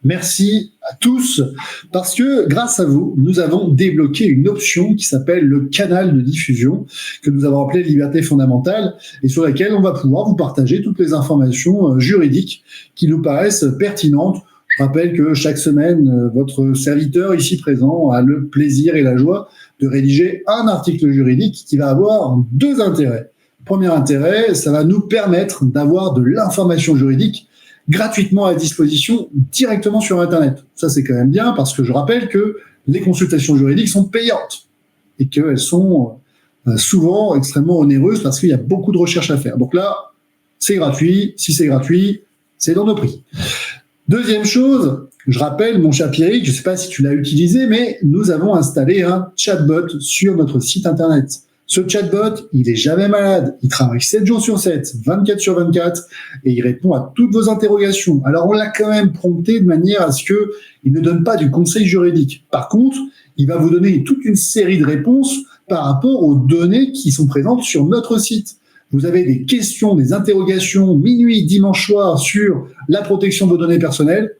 Merci à tous, parce que grâce à vous, nous avons débloqué une option qui s'appelle le canal de diffusion, que nous avons appelé Liberté fondamentale, et sur laquelle on va pouvoir vous partager toutes les informations juridiques qui nous paraissent pertinentes. Je rappelle que chaque semaine, votre serviteur ici présent a le plaisir et la joie de rédiger un article juridique qui va avoir 2 intérêts. Premier intérêt, ça va nous permettre d'avoir de l'information juridique gratuitement à disposition directement sur Internet. Ça, c'est quand même bien parce que je rappelle que les consultations juridiques sont payantes et qu'elles sont souvent extrêmement onéreuses parce qu'il y a beaucoup de recherches à faire. Donc là, c'est gratuit. Si c'est gratuit, c'est dans nos prix. Deuxième chose, je rappelle, mon cher Pierrick, je ne sais pas si tu l'as utilisé, mais nous avons installé un chatbot sur notre site Internet. Ce chatbot, il est jamais malade. Il travaille 7 jours sur 7, 24 sur 24, et il répond à toutes vos interrogations. Alors, on l'a quand même prompté de manière à ce que il ne donne pas du conseil juridique. Par contre, il va vous donner toute une série de réponses par rapport aux données qui sont présentes sur notre site. Vous avez des questions, des interrogations, minuit, dimanche soir, sur la protection de vos données personnelles.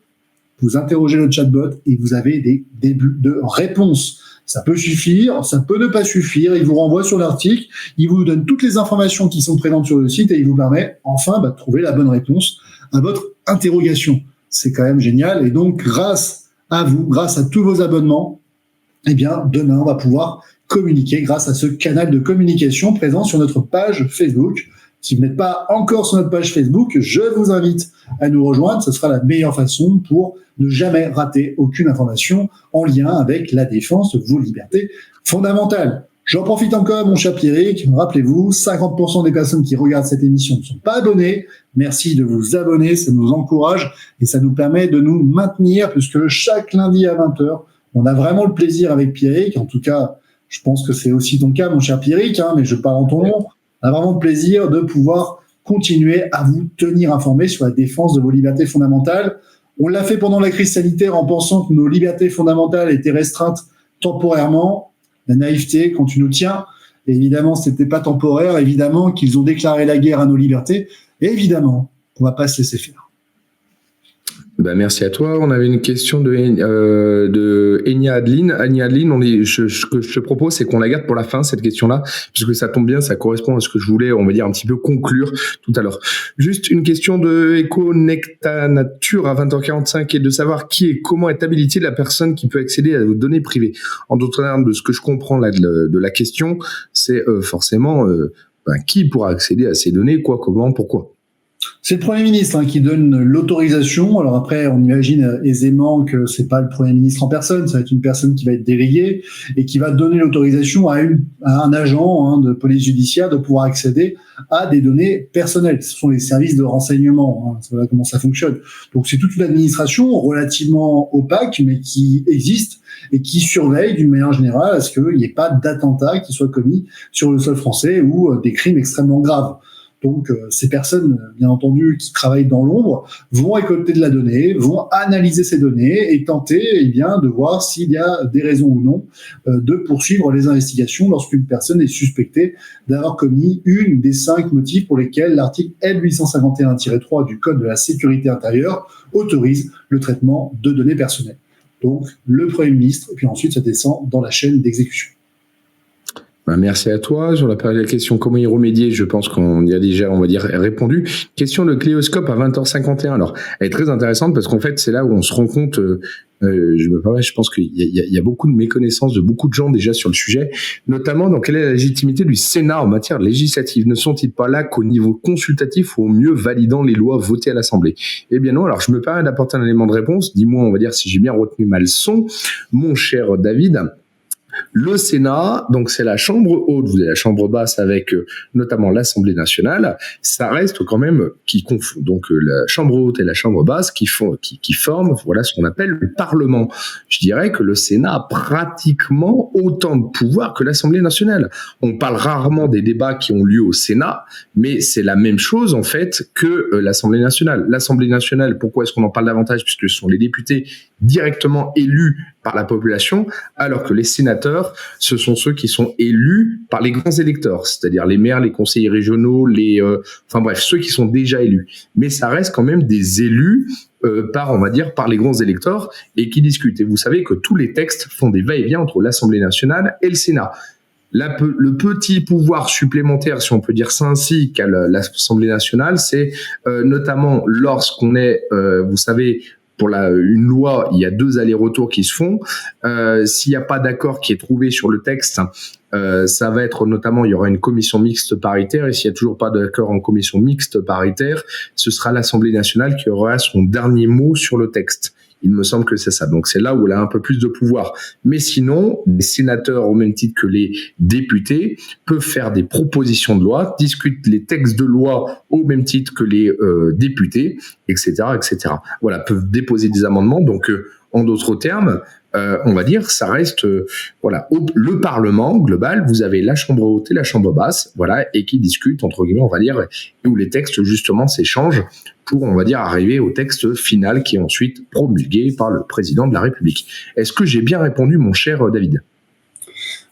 Vous interrogez le chatbot et vous avez des débuts de réponses. Ça peut suffire, ça peut ne pas suffire. Il vous renvoie sur l'article, il vous donne toutes les informations qui sont présentes sur le site et il vous permet enfin de trouver la bonne réponse à votre interrogation. C'est quand même génial. Et donc, grâce à vous, grâce à tous vos abonnements, eh bien, demain, on va pouvoir communiquer grâce à ce canal de communication présent sur notre page Facebook. Si vous n'êtes pas encore sur notre page Facebook, je vous invite à nous rejoindre. Ce sera la meilleure façon pour ne jamais rater aucune information en lien avec la défense de vos libertés fondamentales. J'en profite encore, mon cher Pierrick. Rappelez-vous, 50% des personnes qui regardent cette émission ne sont pas abonnées. Merci de vous abonner, ça nous encourage et ça nous permet de nous maintenir puisque chaque lundi à 20h, on a vraiment le plaisir avec Pierrick. En tout cas, je pense que c'est aussi ton cas, mon cher Pierrick, mais je parle en ton nom. On a vraiment le plaisir de pouvoir continuer à vous tenir informés sur la défense de vos libertés fondamentales. On l'a fait pendant la crise sanitaire en pensant que nos libertés fondamentales étaient restreintes temporairement. La naïveté, quand tu nous tiens, évidemment, c'était pas temporaire. Évidemment qu'ils ont déclaré la guerre à nos libertés. Et évidemment, on va pas se laisser faire. Merci à toi. On avait une question de Enya Adeline. Enya Adeline, ce que je te propose, c'est qu'on la garde pour la fin, cette question-là, puisque ça tombe bien, ça correspond à ce que je voulais, on va dire, un petit peu conclure tout à l'heure. Juste une question de Eco Necta Nature à 20h45 et de savoir qui et comment est habilitée la personne qui peut accéder à vos données privées. En d'autres termes, de ce que je comprends là de la question, c'est forcément qui pourra accéder à ces données, quoi, comment, pourquoi. C'est le Premier ministre qui donne l'autorisation. Alors après, on imagine aisément que c'est pas le Premier ministre en personne, ça va être une personne qui va être déléguée et qui va donner l'autorisation à un agent de police judiciaire de pouvoir accéder à des données personnelles. Ce sont les services de renseignement, voilà comment ça fonctionne. Donc c'est toute une administration relativement opaque, mais qui existe et qui surveille d'une manière générale à ce qu'il n'y ait pas d'attentat qui soit commis sur le sol français ou des crimes extrêmement graves. Donc, ces personnes, bien entendu, qui travaillent dans l'ombre, vont récolter de la donnée, vont analyser ces données et tenter, de voir s'il y a des raisons ou non de poursuivre les investigations lorsqu'une personne est suspectée d'avoir commis une des 5 motifs pour lesquels l'article L851-3 du Code de la sécurité intérieure autorise le traitement de données personnelles. Donc, le Premier ministre, et puis ensuite, ça descend dans la chaîne d'exécution. Merci à toi. Sur la question comment y remédier, je pense qu'on y a déjà, on va dire, répondu. Question de Cléoscope à 20h51. Alors, elle est très intéressante parce qu'en fait, c'est là où on se rend compte, je pense qu'il y a beaucoup de méconnaissance de beaucoup de gens déjà sur le sujet, notamment dans quelle est la légitimité du Sénat en matière législative. Ne sont-ils pas là qu'au niveau consultatif ou au mieux validant les lois votées à l'Assemblée? Eh bien non. Alors, je me permets d'apporter un élément de réponse. Dis-moi, on va dire, si j'ai bien retenu ma leçon, mon cher David. Le Sénat, donc c'est la chambre haute, vous avez la chambre basse avec notamment l'Assemblée nationale, ça reste quand même donc la chambre haute et la chambre basse qui forment voilà ce qu'on appelle le Parlement. Je dirais que le Sénat a pratiquement autant de pouvoir que l'Assemblée nationale. On parle rarement des débats qui ont lieu au Sénat, mais c'est la même chose en fait que l'Assemblée nationale. L'Assemblée nationale, pourquoi est-ce qu'on en parle davantage? Puisque ce sont les députés directement élus par la population, alors que les sénateurs sénateurs, ce sont ceux qui sont élus par les grands électeurs, c'est-à-dire les maires, les conseillers régionaux, ceux qui sont déjà élus. Mais ça reste quand même des élus par les grands électeurs et qui discutent. Et vous savez que tous les textes font des va-et-vient entre l'Assemblée nationale et le Sénat. Le petit pouvoir supplémentaire, si on peut dire ça ainsi, qu'a l'Assemblée nationale, c'est notamment lorsqu'on est, vous savez, pour une loi, il y a 2 allers-retours qui se font. S'il n'y a pas d'accord qui est trouvé sur le texte, ça va être notamment, il y aura une commission mixte paritaire, et s'il n'y a toujours pas d'accord en commission mixte paritaire, ce sera l'Assemblée nationale qui aura son dernier mot sur le texte. Il me semble que c'est ça. Donc c'est là où elle a un peu plus de pouvoir. Mais sinon, les sénateurs, au même titre que les députés, peuvent faire des propositions de loi, discutent les textes de loi au même titre que les députés, etc., etc. Voilà, peuvent déposer des amendements. Donc, en d'autres termes, on va dire, ça reste, le Parlement global. Vous avez la chambre haute et la chambre basse, voilà, et qui discutent entre guillemets, on va dire, et où les textes justement s'échangent pour, on va dire, arriver au texte final qui est ensuite promulgué par le président de la République. Est-ce que j'ai bien répondu, mon cher David ?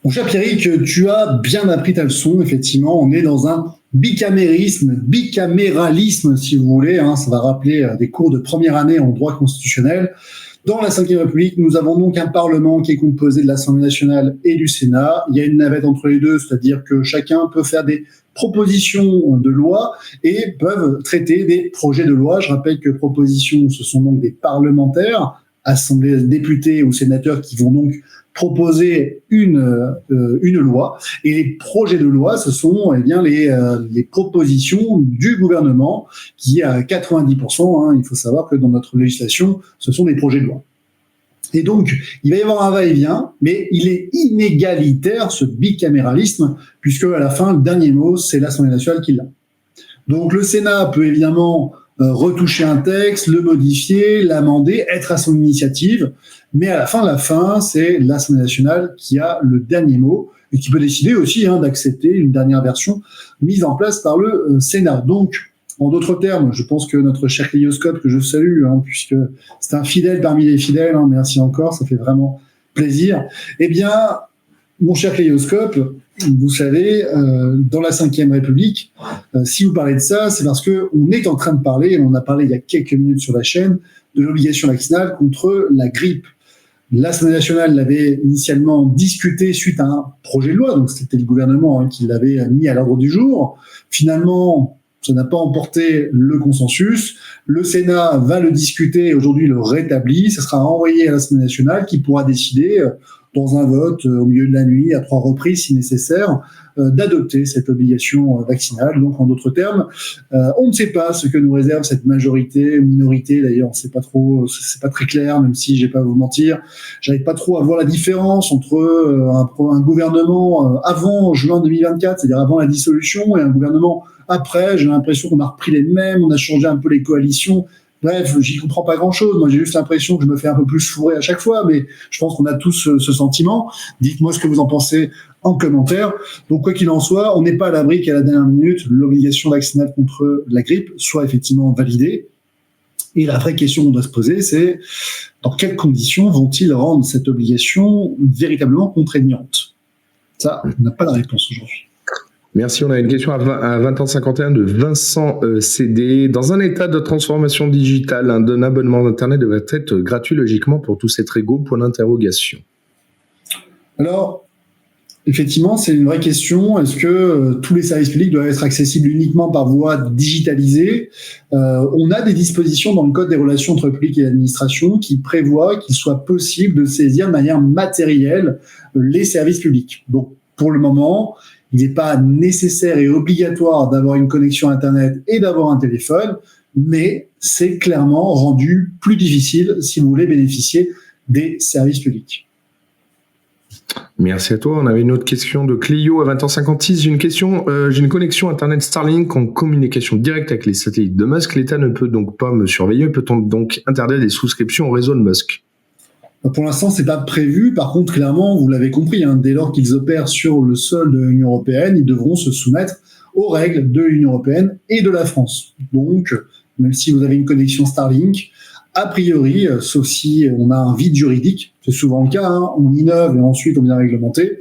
Mon cher Pierrick, tu as bien appris ta leçon. Effectivement, on est dans un bicaméralisme, si vous voulez. Ça va rappeler des cours de première année en droit constitutionnel. Dans la Ve République, nous avons donc un Parlement qui est composé de l'Assemblée nationale et du Sénat. Il y a une navette entre les deux, c'est-à-dire que chacun peut faire des propositions de loi et peuvent traiter des projets de loi. Je rappelle que propositions, ce sont donc des parlementaires, assemblées, députés ou sénateurs qui vont donc proposer une loi, et les projets de loi, ce sont les propositions du gouvernement qui à 90%, il faut savoir que dans notre législation, ce sont des projets de loi. Et donc, il va y avoir un va-et-vient, mais il est inégalitaire, ce bicaméralisme, puisque à la fin, le dernier mot, c'est l'Assemblée nationale qui l'a. Donc le Sénat peut évidemment retoucher un texte, le modifier, l'amender, être à son initiative, mais à la fin, c'est l'Assemblée nationale qui a le dernier mot et qui peut décider aussi d'accepter une dernière version mise en place par le Sénat. Donc, en d'autres termes, je pense que notre cher Cléioscope, que je salue, puisque c'est un fidèle parmi les fidèles, merci encore, ça fait vraiment plaisir. Eh bien, mon cher Cléioscope, vous savez, dans la Ve République, si vous parlez de ça, c'est parce que on est en train de parler, et on en a parlé il y a quelques minutes sur la chaîne, de l'obligation vaccinale contre la grippe. L'Assemblée nationale l'avait initialement discuté suite à un projet de loi, donc c'était le gouvernement qui l'avait mis à l'ordre du jour. Finalement, ça n'a pas emporté le consensus. Le Sénat va le discuter et aujourd'hui le rétablit. Ça sera envoyé à l'Assemblée nationale qui pourra décider dans un vote au milieu de la nuit, à 3 reprises si nécessaire, d'adopter cette obligation vaccinale. Donc, en d'autres termes, on ne sait pas ce que nous réserve cette majorité, minorité d'ailleurs, on ne sait pas trop, c'est pas très clair, même si je vais pas vous mentir, j'arrive pas trop à voir la différence entre un gouvernement avant juin 2024, c'est-à-dire avant la dissolution, et un gouvernement après. J'ai l'impression qu'on a repris les mêmes, on a changé un peu les coalitions. Bref, j'y comprends pas grand-chose. Moi, j'ai juste l'impression que je me fais un peu plus fourrer à chaque fois, mais je pense qu'on a tous ce sentiment. Dites-moi ce que vous en pensez en commentaire. Donc, quoi qu'il en soit, on n'est pas à l'abri qu'à la dernière minute, l'obligation vaccinale contre la grippe soit effectivement validée. Et la vraie question qu'on doit se poser, c'est dans quelles conditions vont-ils rendre cette obligation véritablement contraignante ? Ça, on n'a pas la réponse aujourd'hui. Merci. On a une question à 20h51 de Vincent CD. Dans un état de transformation digitale, un abonnement d'Internet devrait être gratuit logiquement pour tous être égaux, point d'interrogation. Alors, effectivement, c'est une vraie question. Est-ce que tous les services publics doivent être accessibles uniquement par voie digitalisée ? On a des dispositions dans le Code des relations entre le public et l'administration qui prévoient qu'il soit possible de saisir de manière matérielle les services publics. Donc, pour le moment, il n'est pas nécessaire et obligatoire d'avoir une connexion Internet et d'avoir un téléphone, mais c'est clairement rendu plus difficile si vous voulez bénéficier des services publics. Merci à toi. On avait une autre question de Clio à 20h56. J'ai une connexion Internet Starlink en communication directe avec les satellites de Musk. L'État ne peut donc pas me surveiller. Peut-on donc interdire des souscriptions au réseau de Musk ? Pour l'instant, c'est pas prévu. Par contre, clairement, vous l'avez compris, dès lors qu'ils opèrent sur le sol de l'Union européenne, ils devront se soumettre aux règles de l'Union européenne et de la France. Donc, même si vous avez une connexion Starlink, a priori, sauf si on a un vide juridique, c'est souvent le cas, hein, on innove et ensuite on vient réglementer,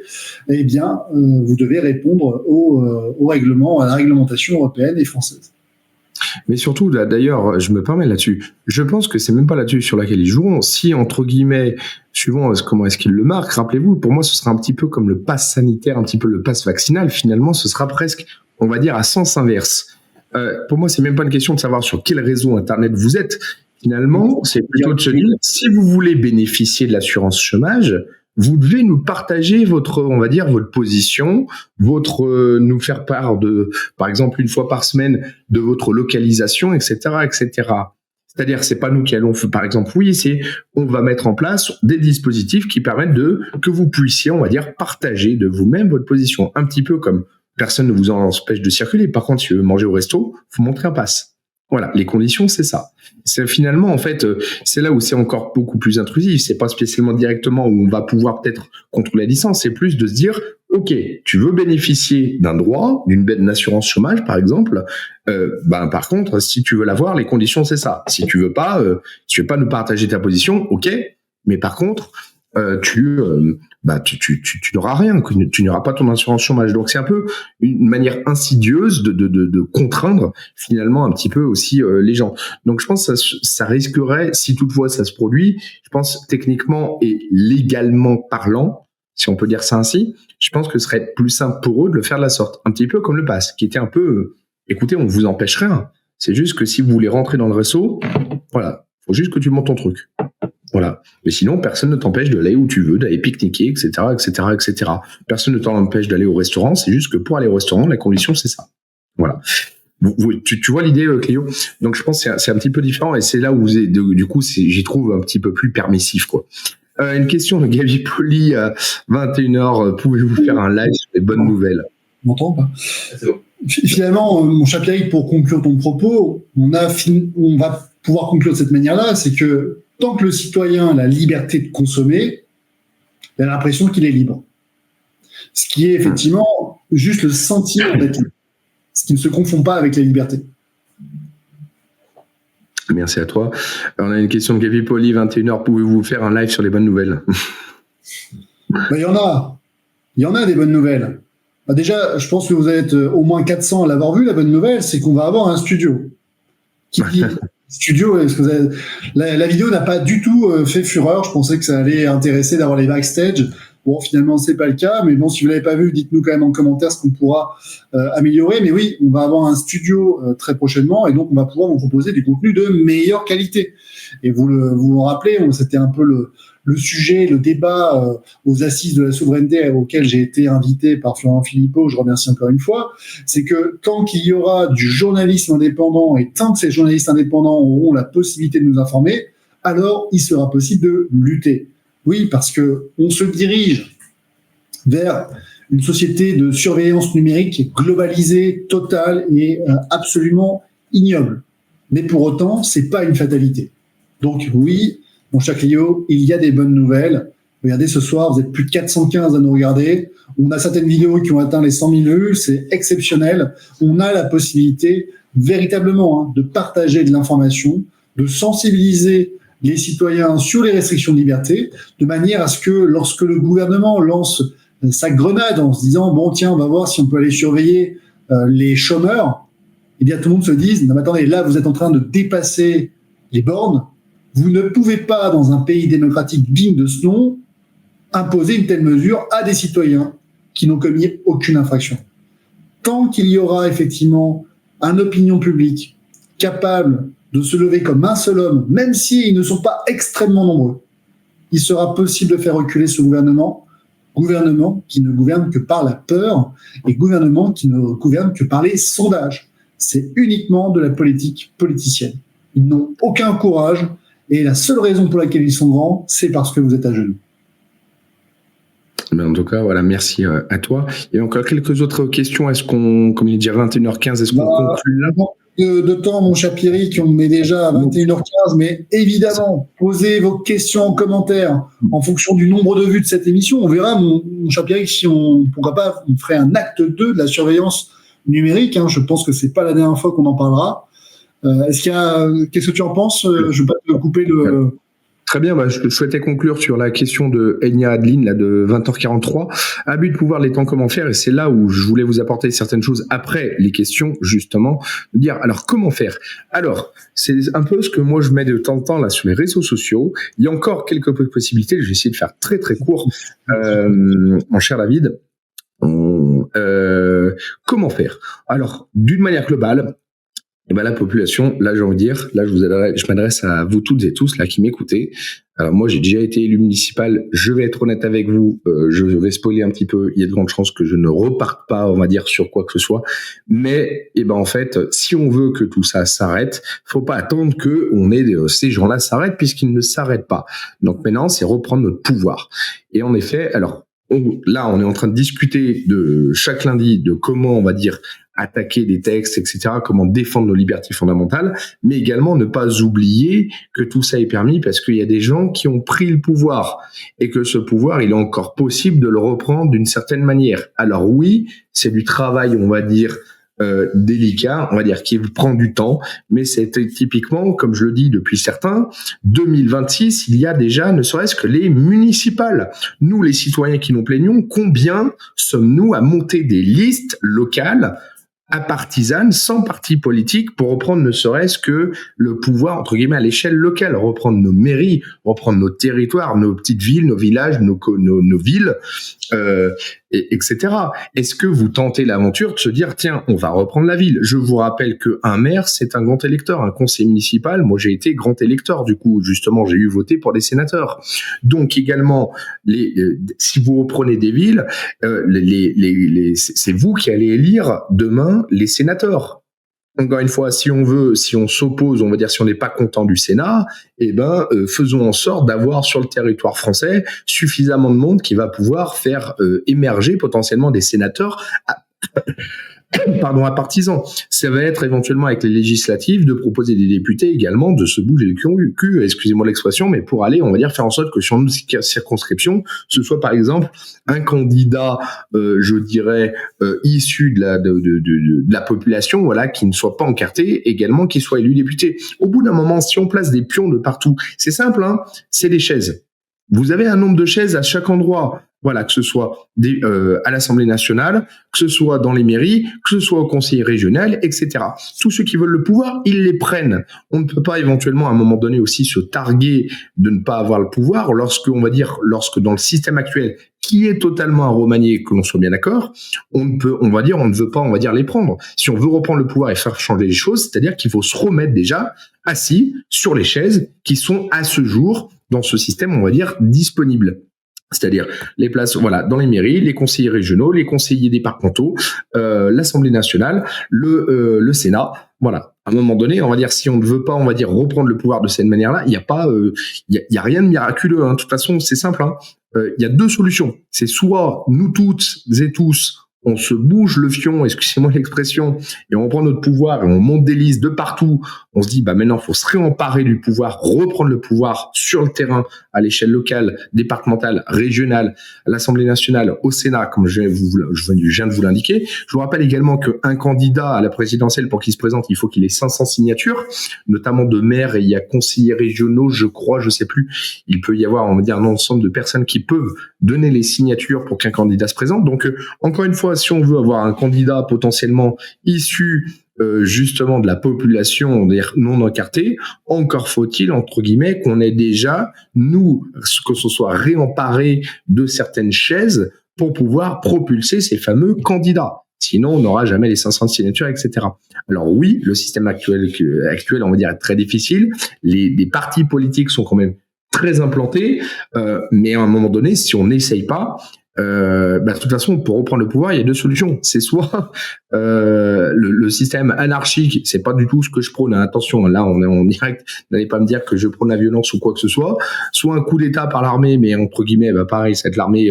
eh bien, vous devez répondre au règlement, à la réglementation européenne et française. Mais surtout, là, d'ailleurs, je me permets là-dessus, je pense que c'est même pas là-dessus sur laquelle ils joueront. Si, entre guillemets, suivant comment est-ce qu'ils le marquent, rappelez-vous, pour moi, ce sera un petit peu comme le pass sanitaire, un petit peu le pass vaccinal. Finalement, ce sera presque, on va dire, à sens inverse. Pour moi, c'est même pas une question de savoir sur quel réseau Internet vous êtes. Finalement, c'est plutôt de se dire, si vous voulez bénéficier de l'assurance chômage, vous devez nous partager on va dire, votre position, nous faire part de, par exemple, une fois par semaine, de votre localisation, etc., etc. C'est-à-dire, c'est pas nous qui allons, par exemple, on va mettre en place des dispositifs qui permettent que vous puissiez, on va dire, partager de vous-même votre position. Un petit peu comme personne ne vous empêche de circuler. Par contre, si vous voulez manger au resto, faut montrer un pass. Voilà, les conditions, c'est ça. C'est finalement, en fait, c'est là où c'est encore beaucoup plus intrusif. C'est pas spécialement directement où on va pouvoir peut-être contrôler la licence. C'est plus de se dire, ok, tu veux bénéficier d'un droit, d'une assurance chômage, par exemple. Par contre, si tu veux l'avoir, les conditions, c'est ça. Si tu veux pas nous partager ta position, ok. Mais par contre, tu n'auras rien, tu n'auras pas ton assurance chômage. Donc c'est un peu une manière insidieuse de contraindre finalement un petit peu aussi les gens. Donc je pense que ça risquerait, si toutefois ça se produit, je pense techniquement et légalement parlant, si on peut dire ça ainsi, je pense que ce serait plus simple pour eux de le faire de la sorte, un petit peu comme le pass, qui était un peu, écoutez, on vous empêche rien. C'est juste que si vous voulez rentrer dans le réseau, voilà, faut juste que tu montes ton truc. Voilà. Mais sinon, personne ne t'empêche d'aller où tu veux, d'aller pique-niquer, etc., etc., etc. Personne ne t'empêche d'aller au restaurant. C'est juste que pour aller au restaurant, la condition, c'est ça. Voilà. Tu vois l'idée, Cléo? Donc, je pense que c'est un petit peu différent et c'est là où, du coup, j'y trouve un petit peu plus permissif, quoi. Une question de Gaby Poli à 21h. Pouvez-vous faire un live sur les bonnes nouvelles? On m'entend pas? C'est bon. Finalement, mon cher Pierrick, pour conclure ton propos, on va pouvoir conclure de cette manière-là, c'est que tant que le citoyen a la liberté de consommer, il a l'impression qu'il est libre. Ce qui est effectivement juste le sentiment d'être libre. Ce qui ne se confond pas avec la liberté. Merci à toi. On a une question de Gaby Poli, 21h. Pouvez-vous faire un live sur les bonnes nouvelles? Il y en a. Il y en a des bonnes nouvelles. Déjà, je pense que vous êtes au moins 400 à l'avoir vu. La bonne nouvelle, c'est qu'on va avoir un studio. Qui dit studio, parce que la vidéo n'a pas du tout fait fureur. Je pensais que ça allait intéresser d'avoir les backstage. Bon, finalement, c'est pas le cas. Mais bon, si vous l'avez pas vu, dites-nous quand même en commentaire ce qu'on pourra améliorer. Mais oui, on va avoir un studio très prochainement et donc on va pouvoir vous proposer des contenus de meilleure qualité. Et vous rappelez, c'était un peu le sujet, le débat aux assises de la souveraineté auquel j'ai été invité par Florent Philippot, je remercie encore une fois, c'est que tant qu'il y aura du journalisme indépendant et tant que ces journalistes indépendants auront la possibilité de nous informer, alors il sera possible de lutter. Oui, parce que on se dirige vers une société de surveillance numérique globalisée, totale et absolument ignoble. Mais pour autant, c'est pas une fatalité. Donc oui, mon cher Clio, il y a des bonnes nouvelles. Regardez, ce soir, vous êtes plus de 415 à nous regarder. On a certaines vidéos qui ont atteint les 100 000 vues. C'est exceptionnel. On a la possibilité véritablement de partager de l'information, de sensibiliser les citoyens sur les restrictions de liberté, de manière à ce que lorsque le gouvernement lance sa grenade en se disant « Bon, tiens, on va voir si on peut aller surveiller les chômeurs », eh bien, tout le monde se dise « Non, mais attendez, là, vous êtes en train de dépasser les bornes. Vous ne pouvez pas, dans un pays démocratique digne de ce nom, imposer une telle mesure à des citoyens qui n'ont commis aucune infraction. » Tant qu'il y aura effectivement une opinion publique capable de se lever comme un seul homme, même s'ils ne sont pas extrêmement nombreux, il sera possible de faire reculer ce gouvernement qui ne gouverne que par la peur et gouvernement qui ne gouverne que par les sondages. C'est uniquement de la politique politicienne. Ils n'ont aucun courage et la seule raison pour laquelle ils sont grands, c'est parce que vous êtes à genoux. Mais en tout cas, voilà, merci à toi. Il y a encore quelques autres questions. Est-ce qu'on, comme il est déjà 21h15, est-ce qu'on conclut là? De temps, mon cher Pierrick, on est déjà à 21h15, mais évidemment, posez vos questions en commentaire en fonction du nombre de vues de cette émission. On verra, mon cher Pierrick, si pourquoi pas, on ferait un acte 2 de la surveillance numérique. Je pense que c'est pas la dernière fois qu'on en parlera. Qu'est-ce que tu en penses? Je veux pas te couper le. Très bien, je souhaitais conclure sur la question de Enya Adeline, là, de 20h43. Abus de pouvoir, les temps, comment faire? Et c'est là où je voulais vous apporter certaines choses après les questions, justement, de dire, alors, comment faire? Alors, c'est un peu ce que moi je mets de temps en temps, là, sur les réseaux sociaux. Il y a encore quelques possibilités. Je vais essayer de faire très, très court, mon cher David. Comment faire? Alors, d'une manière globale, et la population, là, j'ai envie de dire, là, je m'adresse à vous toutes et tous, là, qui m'écoutez. Alors, moi, j'ai déjà été élu municipal. Je vais être honnête avec vous. Je vais spoiler un petit peu. Il y a de grandes chances que je ne reparte pas, on va dire, sur quoi que ce soit. Mais, en fait, si on veut que tout ça s'arrête, faut pas attendre que ces gens-là s'arrêtent puisqu'ils ne s'arrêtent pas. Donc, maintenant, c'est reprendre notre pouvoir. Et en effet, alors, là, on est en train de discuter de chaque lundi de comment, on va dire, attaquer des textes, etc., comment défendre nos libertés fondamentales, mais également ne pas oublier que tout ça est permis parce qu'il y a des gens qui ont pris le pouvoir et que ce pouvoir, il est encore possible de le reprendre d'une certaine manière. Alors oui, c'est du travail, on va dire, délicat, on va dire, qui prend du temps, mais c'est typiquement, comme je le dis depuis certains, 2026, il y a déjà ne serait-ce que les municipales. Nous, les citoyens qui nous plaignons, combien sommes-nous à monter des listes locales apartisane, sans parti politique, pour reprendre ne serait-ce que le pouvoir, entre guillemets, à l'échelle locale, reprendre nos mairies, reprendre nos territoires, nos petites villes, nos villages, nos villes, etc. Est-ce que vous tentez l'aventure de se dire, tiens, on va reprendre la ville? Je vous rappelle qu'un maire, c'est un grand électeur, un conseiller municipal. Moi, j'ai été grand électeur, du coup, justement, j'ai eu voté pour des sénateurs. Donc, également, si vous reprenez des villes, c'est vous qui allez élire demain les sénateurs. Encore une fois, si on s'oppose, on va dire, si on n'est pas content du Sénat, faisons en sorte d'avoir sur le territoire français suffisamment de monde qui va pouvoir faire émerger potentiellement des sénateurs à partisans. Ça va être éventuellement avec les législatives de proposer des députés également de se bouger le cul, excusez-moi l'expression, mais pour aller, on va dire, faire en sorte que sur une circonscription, ce soit par exemple un candidat, je dirais, issu de la population, voilà, qui ne soit pas encarté, également qui soit élu député. Au bout d'un moment, si on place des pions de partout, c'est simple, hein, c'est des chaises. Vous avez un nombre de chaises à chaque endroit. Voilà, que ce soit à l'Assemblée nationale, que ce soit dans les mairies, que ce soit au conseil régional, etc. Tous ceux qui veulent le pouvoir, ils les prennent. On ne peut pas éventuellement à un moment donné aussi se targuer de ne pas avoir le pouvoir lorsque dans le système actuel, qui est totalement à remanier, que l'on soit bien d'accord, on ne veut pas, on va dire, les prendre. Si on veut reprendre le pouvoir et faire changer les choses, c'est-à-dire qu'il faut se remettre déjà assis sur les chaises qui sont à ce jour dans ce système, on va dire, disponibles. C'est-à-dire les places, voilà, dans les mairies, les conseillers régionaux, les conseillers départementaux, l'Assemblée nationale, le Sénat. Voilà. À un moment donné, on va dire, si on ne veut pas, on va dire, reprendre le pouvoir de cette manière-là, il n'y a pas, il y a rien de miraculeux, hein. De toute façon, c'est simple, hein. Il y a deux solutions. C'est soit nous toutes et tous, on se bouge le fion, excusez-moi l'expression, et on prend notre pouvoir et on monte des listes de partout. On se dit, maintenant, il faut se réemparer du pouvoir, reprendre le pouvoir sur le terrain, à l'échelle locale, départementale, régionale, à l'Assemblée nationale, au Sénat, comme je viens de vous l'indiquer. Je vous rappelle également qu'un candidat à la présidentielle, pour qu'il se présente, il faut qu'il ait 500 signatures, notamment de maires, et il y a conseillers régionaux, je crois, je sais plus. Il peut y avoir, on va dire, un ensemble de personnes qui peuvent donner les signatures pour qu'un candidat se présente. Donc, encore une fois, si on veut avoir un candidat potentiellement issu justement de la population non encartée, encore faut-il, entre guillemets, qu'on ait déjà, nous, que ce soit réemparé de certaines chaises pour pouvoir propulser ces fameux candidats. Sinon, on n'aura jamais les 500 signatures, etc. Alors oui, le système actuel, on va dire, est très difficile. Les partis politiques sont quand même très implantés, mais à un moment donné, si on n'essaye pas, de toute façon, pour reprendre le pouvoir, il y a deux solutions. C'est soit le système anarchique, c'est pas du tout ce que je prône. Attention, là, on est en direct. N'allez pas me dire que je prône la violence ou quoi que ce soit. Soit un coup d'État par l'armée, mais entre guillemets, pareil, c'est l'armée.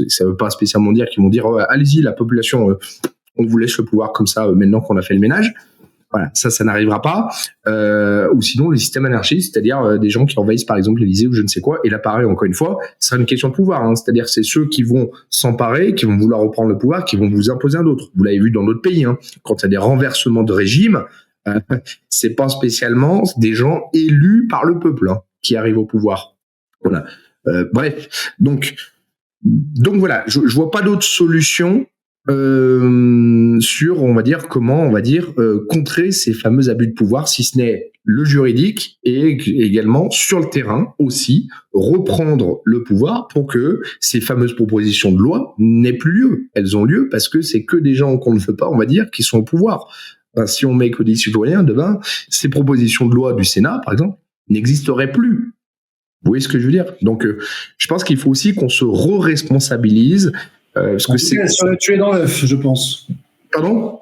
Ça veut pas spécialement dire qu'ils vont dire allez-y, la population, on vous laisse le pouvoir comme ça maintenant qu'on a fait le ménage. Voilà, ça n'arrivera pas. Ou sinon, le système anarchiste, c'est-à-dire des gens qui envahissent par exemple l'Élysée ou je ne sais quoi. Et là, pareil, encore une fois, ce sera une question de pouvoir. Hein, c'est-à-dire c'est ceux qui vont s'emparer, qui vont vouloir reprendre le pouvoir, qui vont vous imposer un autre. Vous l'avez vu dans d'autres pays. Hein, quand il y a des renversements de régime, c'est pas spécialement des gens élus par le peuple qui arrivent au pouvoir. Voilà. Bref, donc voilà, je vois pas d'autre solution sur, on va dire, comment, contrer ces fameux abus de pouvoir, si ce n'est le juridique et également sur le terrain aussi, reprendre le pouvoir pour que ces fameuses propositions de loi n'aient plus lieu. Elles ont lieu parce que c'est que des gens qu'on ne veut pas, on va dire, qui sont au pouvoir. Ben, si on met que des citoyens, demain, ces propositions de loi du Sénat, par exemple, n'existeraient plus. Vous voyez ce que je veux dire? Donc, je pense qu'il faut aussi qu'on se re-responsabilise. Parce que elle serait tuée dans l'œuf, je pense. Pardon?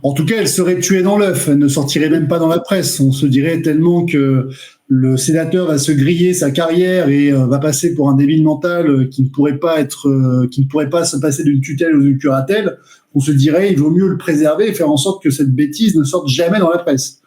En tout cas, elle serait tuée dans l'œuf. Elle ne sortirait même pas dans la presse. On se dirait tellement que le sénateur va se griller sa carrière et va passer pour un débile mental qui ne pourrait pas se passer d'une tutelle ou d'une curatelle. On se dirait, il vaut mieux le préserver et faire en sorte que cette bêtise ne sorte jamais dans la presse.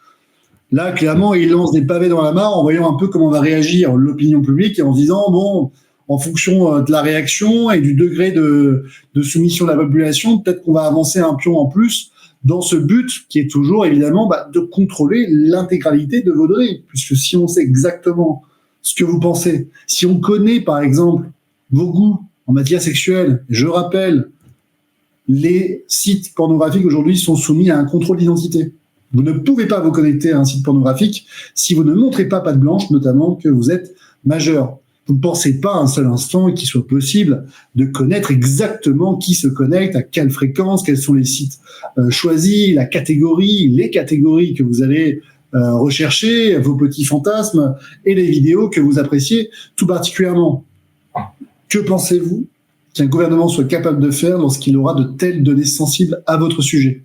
Là, clairement, il lance des pavés dans la mare en voyant un peu comment va réagir l'opinion publique et en se disant, bon, en fonction de la réaction et du degré de soumission de la population, peut-être qu'on va avancer un pion en plus dans ce but qui est toujours, évidemment, de contrôler l'intégralité de vos données. Puisque si on sait exactement ce que vous pensez, si on connaît, par exemple, vos goûts en matière sexuelle, je rappelle, les sites pornographiques aujourd'hui sont soumis à un contrôle d'identité. Vous ne pouvez pas vous connecter à un site pornographique si vous ne montrez pas patte blanche, notamment que vous êtes majeur. Vous ne pensez pas un seul instant qu'il soit possible de connaître exactement qui se connecte, à quelle fréquence, quels sont les sites choisis, la catégorie, les catégories que vous allez rechercher, vos petits fantasmes et les vidéos que vous appréciez tout particulièrement. Que pensez-vous qu'un gouvernement soit capable de faire lorsqu'il aura de telles données sensibles à votre sujet ?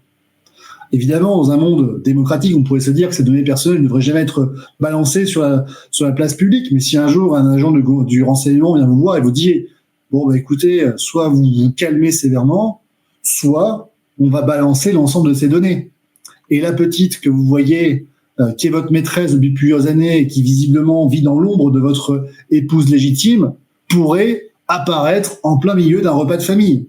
Évidemment, dans un monde démocratique, on pourrait se dire que ces données personnelles ne devraient jamais être balancées sur la place publique. Mais si un jour un agent du renseignement vient vous voir et vous dit « Bon, écoutez, soit vous vous calmez sévèrement, soit on va balancer l'ensemble de ces données. » Et la petite que vous voyez, qui est votre maîtresse depuis plusieurs années et qui visiblement vit dans l'ombre de votre épouse légitime, pourrait apparaître en plein milieu d'un repas de famille.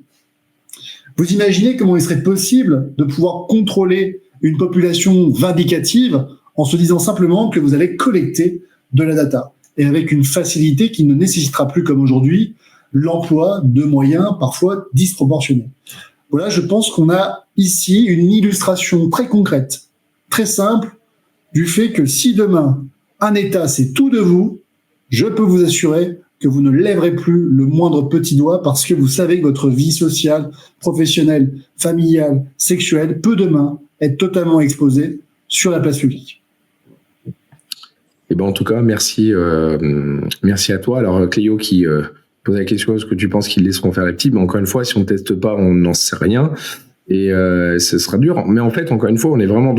Vous imaginez comment il serait possible de pouvoir contrôler une population vindicative en se disant simplement que vous allez collecter de la data et avec une facilité qui ne nécessitera plus, comme aujourd'hui, l'emploi de moyens parfois disproportionnés. Voilà, je pense qu'on a ici une illustration très concrète, très simple, du fait que si demain un État sait tout de vous, je peux vous assurer que vous ne lèverez plus le moindre petit doigt parce que vous savez que votre vie sociale, professionnelle, familiale, sexuelle peut demain être totalement exposée sur la place publique. Eh ben en tout cas, merci à toi. Alors Cléo qui pose la question, est-ce que tu penses qu'ils laisseront faire les petits? Mais encore une fois, si on ne teste pas, on n'en sait rien et ce sera dur. Mais en fait, encore une fois, on est vraiment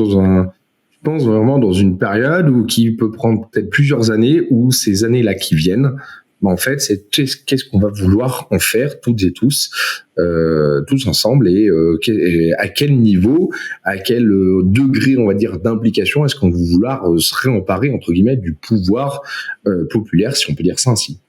dans une période qui peut prendre peut-être plusieurs années, où ces années-là qui viennent, en fait, c'est qu'est-ce qu'on va vouloir en faire toutes et tous ensemble et à quel niveau, à quel degré, on va dire, d'implication est-ce qu'on va vouloir se réemparer, entre guillemets, du pouvoir populaire, si on peut dire ça ainsi.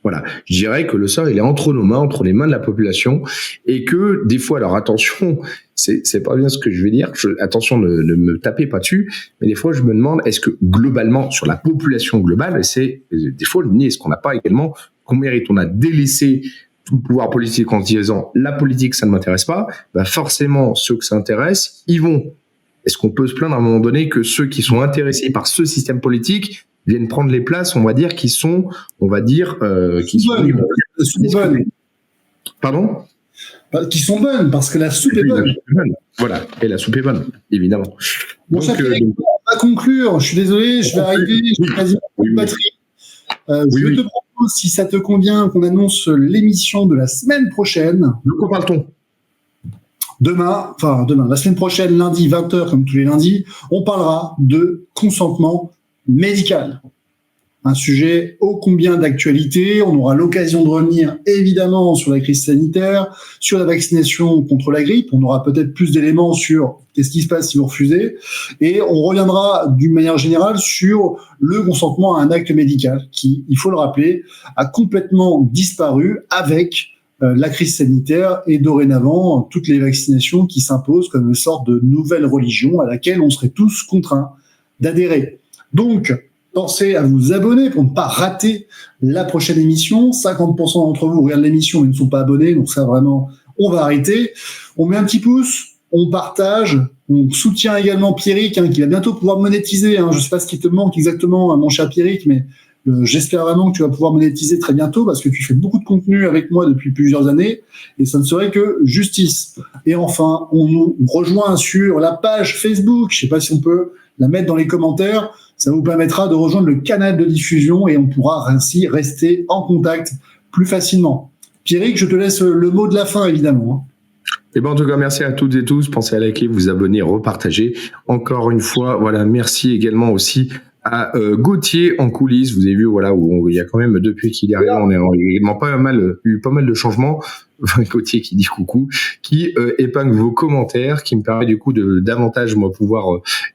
Voilà, je dirais que le sort, il est entre nos mains, entre les mains de la population, et que des fois, alors attention, c'est pas bien ce que je vais dire, attention, ne me tapez pas dessus, mais des fois, je me demande, est-ce que globalement, sur la population globale, c'est des fois, est-ce qu'on n'a pas également, qu'on mérite, on a délaissé tout le pouvoir politique en se disant, la politique, ça ne m'intéresse pas, bah forcément, ceux que ça intéresse, ils vont. Est-ce qu'on peut se plaindre à un moment donné que ceux qui sont intéressés par ce système politique viennent prendre les places, on va dire, qui sont, qui sont bonnes. Pardon? Qui sont bonnes, parce que la soupe est bonne. Voilà, et la soupe est bonne, évidemment. Bon, donc, on va conclure. Je suis désolé, je vais arriver, je suis quasiment en batterie. Je te propose, si ça te convient, qu'on annonce l'émission de la semaine prochaine. De quoi parle-t-on? Demain, la semaine prochaine, lundi, 20h, comme tous les lundis, on parlera de consentement médical. Un sujet ô combien d'actualité. On aura l'occasion de revenir évidemment sur la crise sanitaire, sur la vaccination contre la grippe. On aura peut-être plus d'éléments sur qu'est-ce qui se passe si vous refusez. Et on reviendra d'une manière générale sur le consentement à un acte médical qui, il faut le rappeler, a complètement disparu avec la crise sanitaire et dorénavant toutes les vaccinations qui s'imposent comme une sorte de nouvelle religion à laquelle on serait tous contraints d'adhérer. Donc, pensez à vous abonner pour ne pas rater la prochaine émission. 50% d'entre vous regardent l'émission mais ne sont pas abonnés, donc ça vraiment, on va arrêter. On met un petit pouce, on partage, on soutient également Pierrick qui va bientôt pouvoir monétiser. Je ne sais pas ce qui te manque exactement, mon cher Pierrick, mais j'espère vraiment que tu vas pouvoir monétiser très bientôt parce que tu fais beaucoup de contenu avec moi depuis plusieurs années et ça ne serait que justice. Et enfin, on nous rejoint sur la page Facebook. Je ne sais pas si on peut la mettre dans les commentaires. Ça vous permettra de rejoindre le canal de diffusion et on pourra ainsi rester en contact plus facilement. Pierrick, je te laisse le mot de la fin, évidemment. Et en tout cas, merci à toutes et tous. Pensez à liker, vous abonner, repartager. Encore une fois, voilà, merci également aussi à Gauthier en coulisses. Vous avez vu, voilà, où il y a quand même, depuis qu'il est arrivé, on a également eu pas mal de changements. Gauthier qui dit coucou, qui épingle vos commentaires, qui me permet du coup de davantage moi pouvoir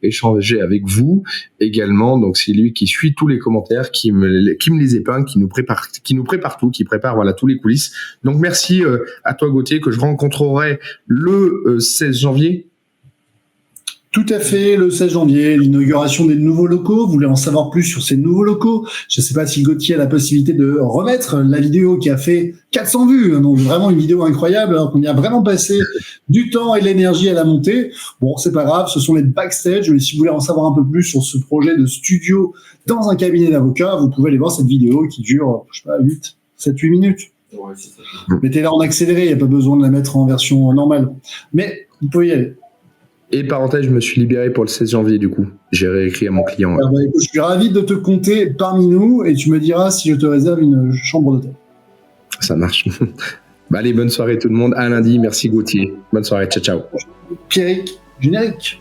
échanger avec vous également. Donc c'est lui qui suit tous les commentaires, qui me les épingle, qui nous prépare tout, qui prépare voilà tous les coulisses. Donc merci à toi Gauthier, que je rencontrerai le 16 janvier. Tout à fait, le 16 janvier, l'inauguration des nouveaux locaux. Vous voulez en savoir plus sur ces nouveaux locaux? Je ne sais pas si Gauthier a la possibilité de remettre la vidéo qui a fait 400 vues. Donc vraiment une vidéo incroyable, alors qu'on y a vraiment passé du temps et de l'énergie à la monter. Bon, c'est pas grave, ce sont les backstage. Mais si vous voulez en savoir un peu plus sur ce projet de studio dans un cabinet d'avocat, vous pouvez aller voir cette vidéo qui dure, 7-8 minutes. Ouais, c'est ça. Mettez-la en accéléré, il n'y a pas besoin de la mettre en version normale. Mais vous pouvez y aller. Et parenthèse, je me suis libéré pour le 16 janvier, du coup. J'ai réécrit à mon client. Je suis ravi de te compter parmi nous et tu me diras si je te réserve une chambre d'hôtel. Ça marche. Allez, bonne soirée tout le monde. À lundi. Merci Gauthier. Bonne soirée. Ciao, ciao. Pierrick, générique.